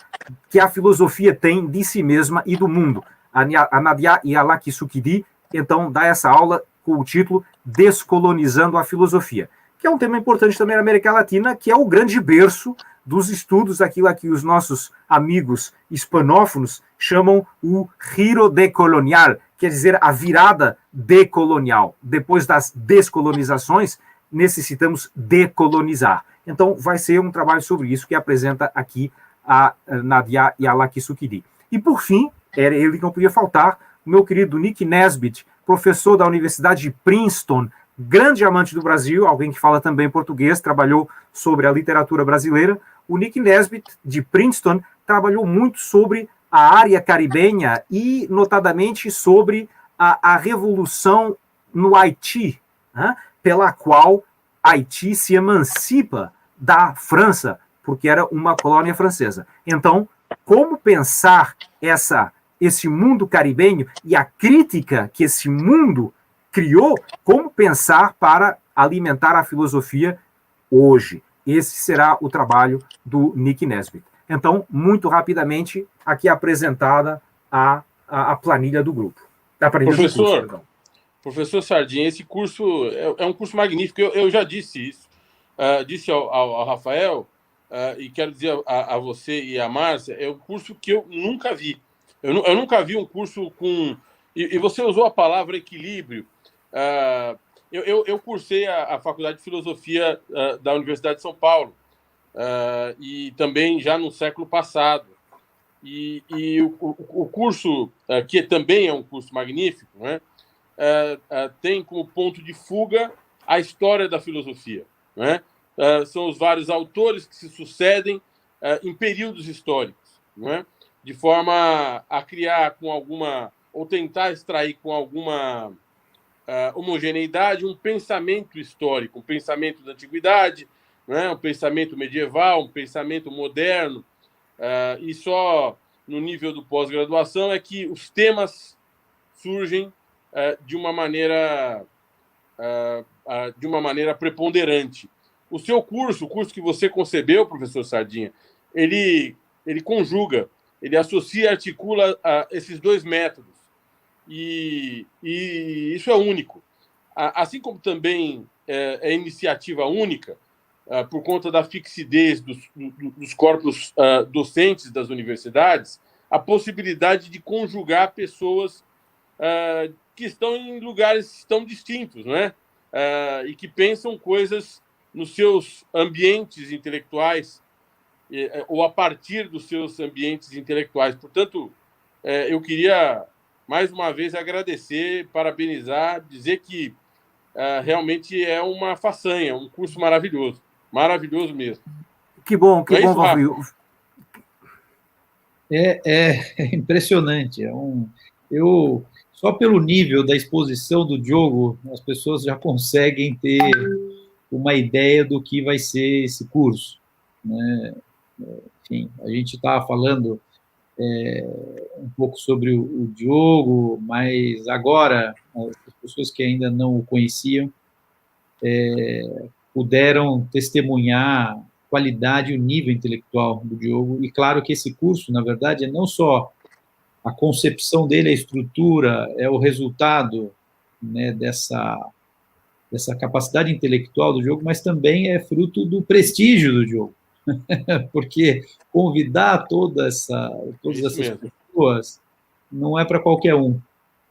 que a filosofia tem de si mesma e do mundo. A Nadia Yalakisukidi, então, dá essa aula com o título Descolonizando a Filosofia, que é um tema importante também na América Latina, que é o grande berço dos estudos, aquilo que os nossos amigos hispanófonos chamam o giro decolonial, quer dizer, a virada decolonial. Depois das descolonizações, necessitamos decolonizar. Então, vai ser um trabalho sobre isso que apresenta aqui a Nadia Yalakisukidi. E, por fim, era ele que não podia faltar, o meu querido Nick Nesbitt, professor da Universidade de Princeton, grande amante do Brasil, alguém que fala também português, trabalhou sobre a literatura brasileira. O Nick Nesbitt, de Princeton, trabalhou muito sobre a área caribenha e, notadamente, sobre a revolução no Haiti, né, pela qual Haiti se emancipa da França, porque era uma colônia francesa. Então, como pensar esse mundo caribenho e a crítica que esse mundo criou, como pensar para alimentar a filosofia hoje? Esse será o trabalho do Nick Nesbitt. Então, muito rapidamente, aqui apresentada a planilha do grupo. Professor Sardinha, esse curso é um curso magnífico. Eu já disse isso. Disse ao Rafael, e quero dizer a você e a Márcia, é um curso que eu nunca vi. Eu nunca vi um curso com... E você usou a palavra equilíbrio. Eu cursei a Faculdade de Filosofia da Universidade de São Paulo, e também já no século passado. E o curso, que também é um curso magnífico, né, tem como ponto de fuga a história da filosofia. Né? São os vários autores que se sucedem em períodos históricos, né? De forma a criar com alguma, ou tentar extrair com alguma homogeneidade um pensamento histórico, um pensamento da antiguidade, né? Um pensamento medieval, um pensamento moderno, e só no nível do pós-graduação é que os temas surgem de uma maneira preponderante. O seu curso, o curso que você concebeu, professor Sardinha, ele conjuga, ele associa e articula esses dois métodos. E isso é único. Assim como também é iniciativa única, por conta da fixidez dos corpos docentes das universidades, a possibilidade de conjugar pessoas que estão em lugares tão distintos, né? E que pensam coisas nos seus ambientes intelectuais ou a partir dos seus ambientes intelectuais. Portanto, eu queria, mais uma vez, agradecer, parabenizar, dizer que realmente é uma façanha, um curso maravilhoso. Maravilhoso mesmo. Que bom, Valfrido. É impressionante. Só pelo nível da exposição do Diogo, as pessoas já conseguem ter uma ideia do que vai ser esse curso. Né? Enfim, a gente estava falando um pouco sobre o Diogo, mas agora as pessoas que ainda não o conheciam puderam testemunhar a qualidade e o nível intelectual do Diogo. E claro que esse curso, na verdade, é não só a concepção dele, a estrutura, é o resultado, né, dessa capacidade intelectual do Diogo, mas também é fruto do prestígio do Diogo. Porque convidar todas essas pessoas não é para qualquer um.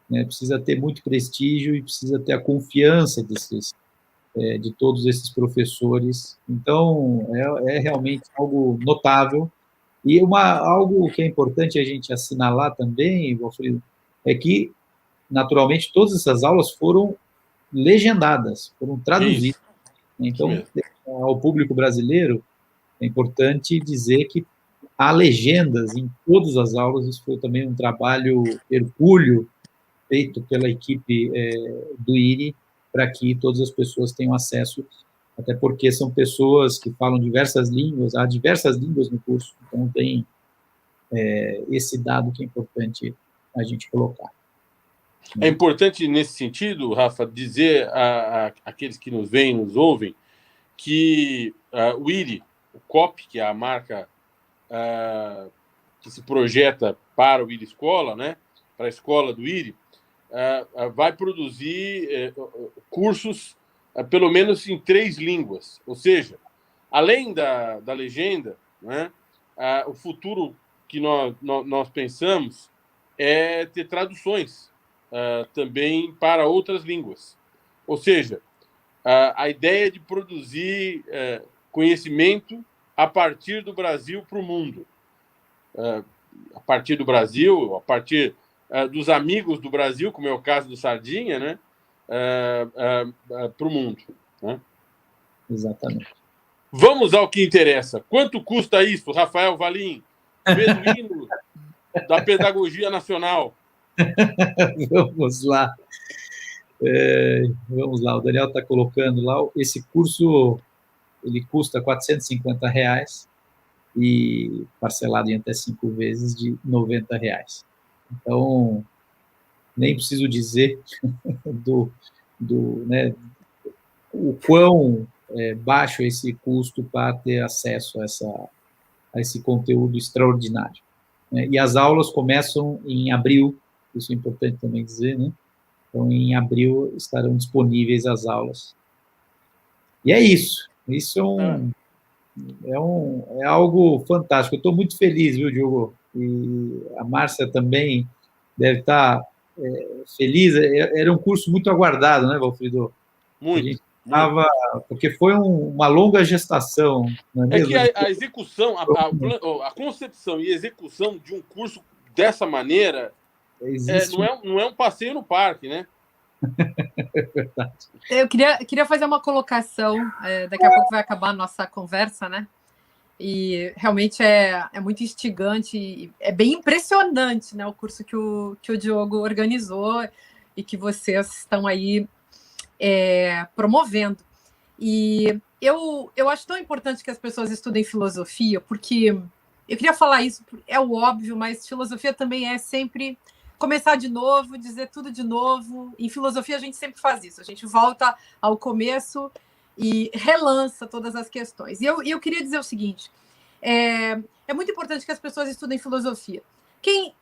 Né? Precisa ter muito prestígio e precisa ter a confiança de todos esses professores. Então, é realmente algo notável. E algo que é importante a gente assinalar também, Valfrido, é que, naturalmente, todas essas aulas foram legendadas, foram traduzidas. Então, ao público brasileiro, é importante dizer que há legendas em todas as aulas. Isso foi também um trabalho hercúleo feito pela equipe do IRI, para que todas as pessoas tenham acesso, até porque são pessoas que falam diversas línguas, há diversas línguas no curso, então tem esse dado que é importante a gente colocar. É importante, nesse sentido, Rafa, dizer àqueles que nos veem, nos ouvem, que o IRI, o COP, que é a marca que se projeta para o IRI Escola, né, para a escola do IRI, vai produzir cursos pelo menos em 3 línguas. Ou seja, além da legenda, né, o futuro que nós pensamos é ter traduções também para outras línguas. Ou seja, a ideia de produzir conhecimento a partir do Brasil para o mundo. A partir do Brasil, a partir dos amigos do Brasil, como é o caso do Sardinha, né, para o mundo. Né? Exatamente. Vamos ao que interessa. Quanto custa isso, Rafael Valim, beduíno da Pedagogia Nacional? Vamos lá. Vamos lá, o Daniel está colocando lá, esse curso, ele custa R$450 e parcelado em até 5 vezes de R$90. Então, nem preciso dizer né, o quão baixo é esse custo para ter acesso a esse conteúdo extraordinário. Né? E as aulas começam em abril, isso é importante também dizer, né? Então, em abril estarão disponíveis as aulas. E é isso. Isso é algo fantástico. Eu estou muito feliz, viu, Diogo? E a Márcia também deve estar feliz. Era um curso muito aguardado, né, Valfrido? Muito. A gente Porque foi uma longa gestação. Não é É que mesmo? a execução, a concepção e execução de um curso dessa maneira Existe não é um passeio no parque, né? É verdade. Eu queria fazer uma colocação, daqui a pouco vai acabar a nossa conversa, né? E realmente é muito instigante, e é bem impressionante, né, o curso que o Diogo organizou e que vocês estão aí promovendo. E eu acho tão importante que as pessoas estudem filosofia, porque eu queria falar isso, é o óbvio, mas filosofia também é sempre começar de novo, dizer tudo de novo. Em filosofia a gente sempre faz isso, a gente volta ao começo e relança todas as questões. E eu queria dizer o seguinte, é muito importante que as pessoas estudem filosofia. Quem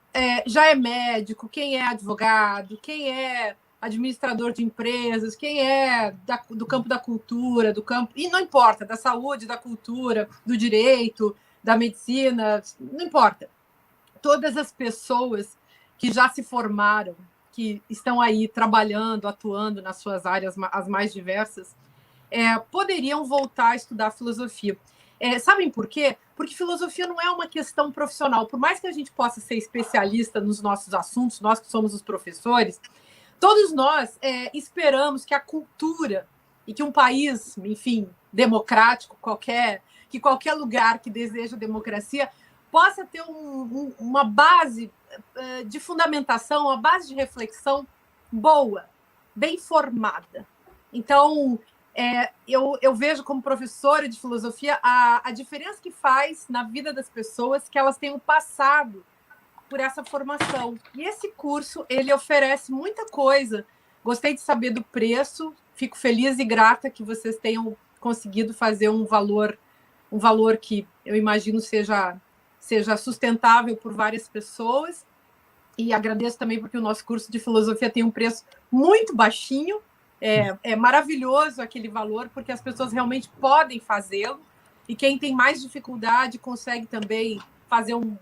já é médico, quem é advogado, quem é administrador de empresas, quem é do campo da cultura, e não importa, da saúde, da cultura, do direito, da medicina, não importa. Todas as pessoas que já se formaram, que estão aí trabalhando, atuando nas suas áreas as mais diversas, poderiam voltar a estudar filosofia. Sabem por quê? Porque filosofia não é uma questão profissional. Por mais que a gente possa ser especialista nos nossos assuntos, nós que somos os professores, todos nós esperamos que a cultura e que um país, enfim, democrático, que qualquer lugar que deseja democracia possa ter uma base de fundamentação, uma base de reflexão boa, bem formada. Então, eu vejo como professora de filosofia a diferença que faz na vida das pessoas que elas tenham passado por essa formação. E esse curso, ele oferece muita coisa. Gostei de saber do preço, fico feliz e grata que vocês tenham conseguido fazer um valor que eu imagino seja sustentável por várias pessoas. E agradeço também porque o nosso curso de filosofia tem um preço muito baixinho. É maravilhoso aquele valor, porque as pessoas realmente podem fazê-lo. E quem tem mais dificuldade consegue também fazer um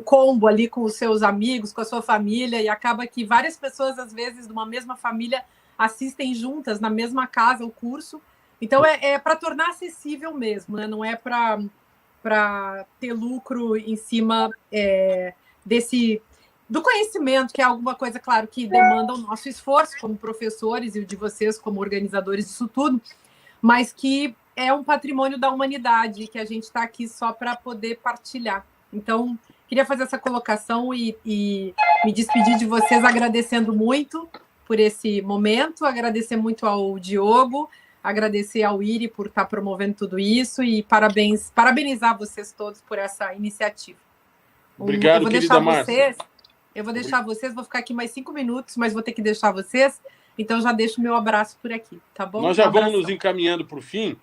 combo ali com os seus amigos, com a sua família, e acaba que várias pessoas, às vezes, de uma mesma família, assistem juntas, na mesma casa, o curso. Então, é para tornar acessível mesmo, né? Não é para ter lucro em cima do conhecimento, que é alguma coisa, claro, que demanda o nosso esforço como professores e o de vocês como organizadores disso tudo, mas que é um patrimônio da humanidade, que a gente está aqui só para poder partilhar. Então, queria fazer essa colocação e me despedir de vocês agradecendo muito por esse momento, agradecer muito ao Diogo, agradecer ao Iri por estar promovendo tudo isso e parabenizar vocês todos por essa iniciativa. Obrigado, querida Márcia. Eu vou deixar vocês, vou ficar aqui mais 5 minutos, mas vou ter que deixar vocês, então já deixo meu abraço por aqui, tá bom? Nós já vamos nos encaminhando para o fim.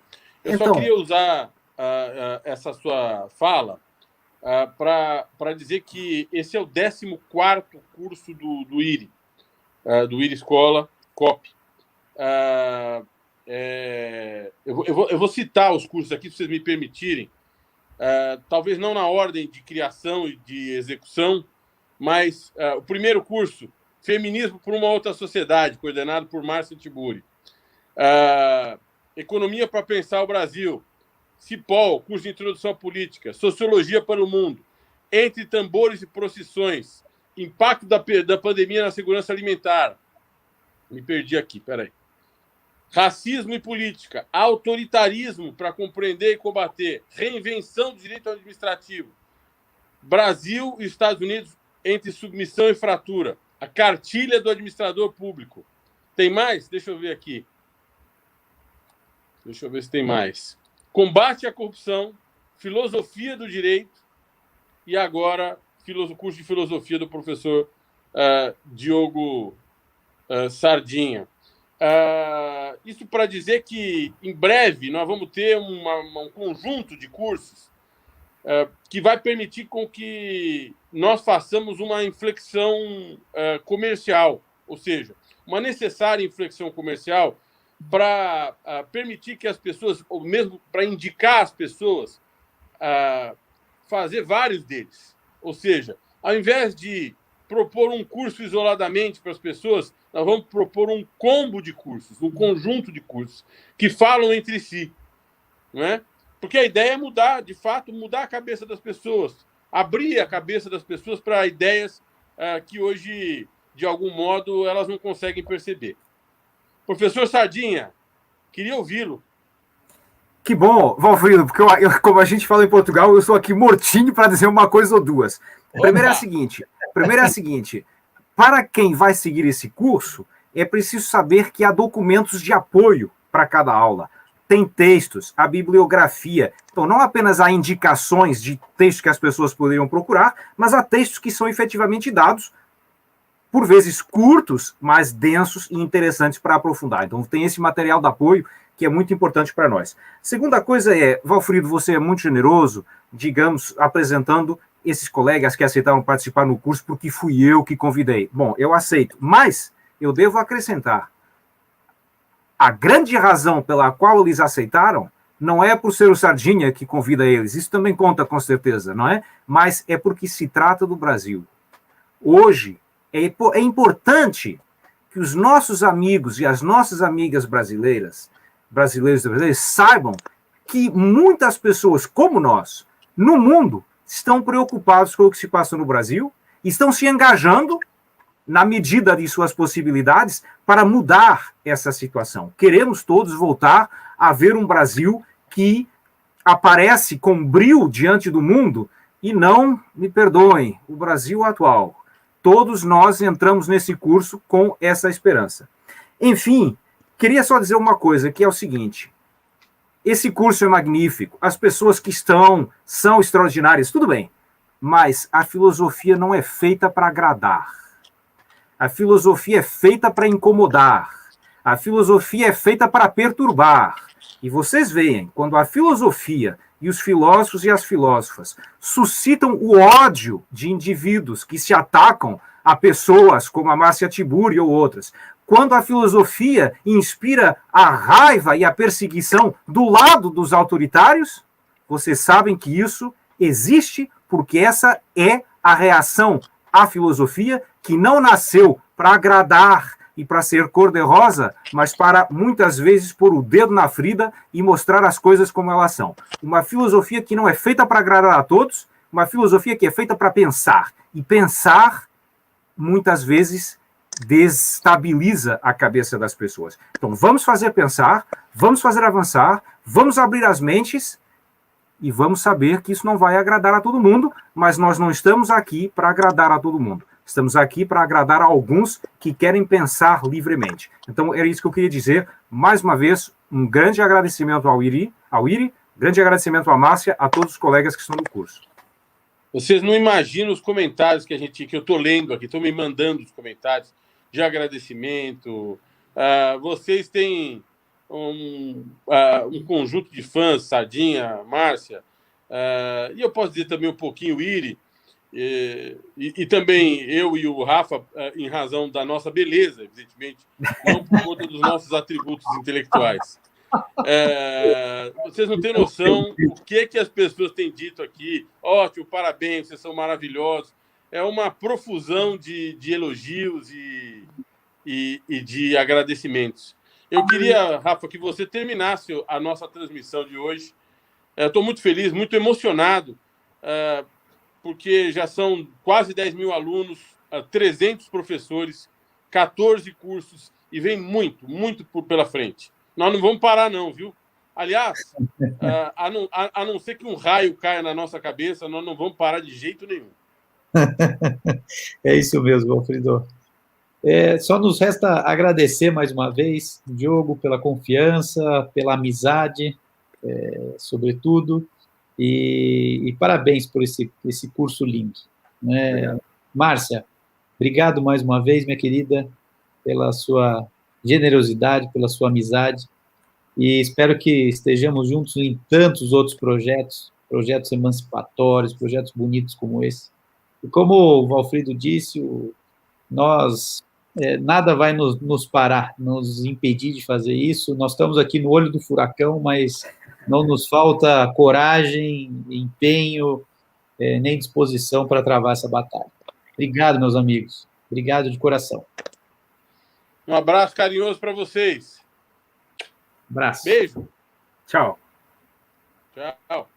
Eu só queria usar essa sua fala para dizer que esse é o 14º curso do IRI, do IRI Escola COP. Eu vou citar os cursos aqui, se vocês me permitirem, talvez não na ordem de criação e de execução, mas o primeiro curso, Feminismo por uma Outra Sociedade, coordenado por Márcia Tiburi. Economia para Pensar o Brasil, CIPOL, curso de Introdução à Política, Sociologia para o Mundo, Entre Tambores e Procissões, Impacto da Pandemia na Segurança Alimentar. Me perdi aqui, peraí. Racismo e Política, Autoritarismo para Compreender e Combater, Reinvenção do Direito Administrativo, Brasil e Estados Unidos entre Submissão e Fratura, a Cartilha do Administrador Público. Tem mais? Deixa eu ver aqui. Deixa eu ver se tem mais. Combate à Corrupção, Filosofia do Direito e agora curso de Filosofia do professor Diogo Sardinha. Isso para dizer que, em breve, nós vamos ter um conjunto de cursos que vai permitir com que nós façamos uma inflexão comercial, ou seja, uma necessária inflexão comercial para permitir que as pessoas, ou mesmo para indicar as pessoas, fazer vários deles. Ou seja, ao invés de propor um curso isoladamente para as pessoas, nós vamos propor um combo de cursos, um conjunto de cursos que falam entre si, não é? Porque a ideia é mudar, de fato, mudar a cabeça das pessoas, abrir a cabeça das pessoas para ideias que hoje, de algum modo, elas não conseguem perceber. Professor Sardinha, queria ouvi-lo. Que bom, Valfrido, porque como a gente fala em Portugal, eu estou aqui mortinho para dizer uma coisa ou duas. Primeiro é a seguinte, para quem vai seguir esse curso, é preciso saber que há documentos de apoio para cada aula. Tem textos, a bibliografia. Então, não apenas há indicações de textos que as pessoas poderiam procurar, mas há textos que são efetivamente dados, por vezes curtos, mas densos e interessantes para aprofundar. Então, tem esse material de apoio que é muito importante para nós. Segunda coisa é, Valfrido, você é muito generoso, digamos, apresentando esses colegas que aceitaram participar no curso porque fui eu que convidei. Bom, eu aceito, mas eu devo acrescentar, a grande razão pela qual eles aceitaram não é por ser o Sardinha que convida eles, isso também conta com certeza, não é? Mas é porque se trata do Brasil. Hoje, é importante que os nossos amigos e as nossas amigas brasileiros saibam que muitas pessoas como nós, no mundo, estão preocupados com o que se passa no Brasil, estão se engajando na medida de suas possibilidades para mudar essa situação. Queremos todos voltar a ver um Brasil que aparece com brio diante do mundo e não, me perdoem, o Brasil atual. Todos nós entramos nesse curso com essa esperança. Enfim, queria só dizer uma coisa, que é o seguinte, esse curso é magnífico, as pessoas que estão são extraordinárias, tudo bem, mas a filosofia não é feita para agradar. A filosofia é feita para incomodar. A filosofia é feita para perturbar. E vocês veem, quando a filosofia e os filósofos e as filósofas suscitam o ódio de indivíduos que se atacam a pessoas como a Márcia Tiburi ou outras, quando a filosofia inspira a raiva e a perseguição do lado dos autoritários, vocês sabem que isso existe porque essa é a reação à filosofia que não nasceu para agradar e para ser cor-de-rosa, mas para, muitas vezes, pôr o dedo na ferida e mostrar as coisas como elas são. Uma filosofia que não é feita para agradar a todos, uma filosofia que é feita para pensar. E pensar, muitas vezes, desestabiliza a cabeça das pessoas. Então, vamos fazer pensar, vamos fazer avançar, vamos abrir as mentes e vamos saber que isso não vai agradar a todo mundo, mas nós não estamos aqui para agradar a todo mundo. Estamos aqui para agradar a alguns que querem pensar livremente. Então, era isso que eu queria dizer. Mais uma vez, um grande agradecimento ao Iri, grande agradecimento à Márcia, a todos os colegas que estão no curso. Vocês não imaginam os comentários que eu estou lendo aqui, estão me mandando os comentários de agradecimento. Vocês têm um conjunto de fãs, Sardinha, Márcia, e eu posso dizer também um pouquinho o Iri, e também eu e o Rafa, em razão da nossa beleza, evidentemente, não por conta dos nossos atributos intelectuais. Vocês não têm noção o que as pessoas têm dito aqui. Ótimo, parabéns, vocês são maravilhosos. É uma profusão de elogios e de agradecimentos. Eu queria, Rafa, que você terminasse a nossa transmissão de hoje. Estou muito feliz, muito emocionado, porque já são quase 10 mil alunos, 300 professores, 14 cursos, e vem muito, muito pela frente. Nós não vamos parar, não, viu? Aliás, a não ser que um raio caia na nossa cabeça, nós não vamos parar de jeito nenhum. É isso mesmo, Valfrido. Só nos resta agradecer mais uma vez, Diogo, pela confiança, pela amizade, sobretudo, e parabéns por esse curso lindo. Né? Márcia, obrigado mais uma vez, minha querida, pela sua generosidade, pela sua amizade, e espero que estejamos juntos em tantos outros projetos emancipatórios, projetos bonitos como esse. E como o Valfrido disse, nada vai nos parar, nos impedir de fazer isso. Nós estamos aqui no olho do furacão, mas não nos falta coragem, empenho, nem disposição para travar essa batalha. Obrigado, meus amigos. Obrigado de coração. Um abraço carinhoso para vocês. Abraço. Beijo. Tchau. Tchau.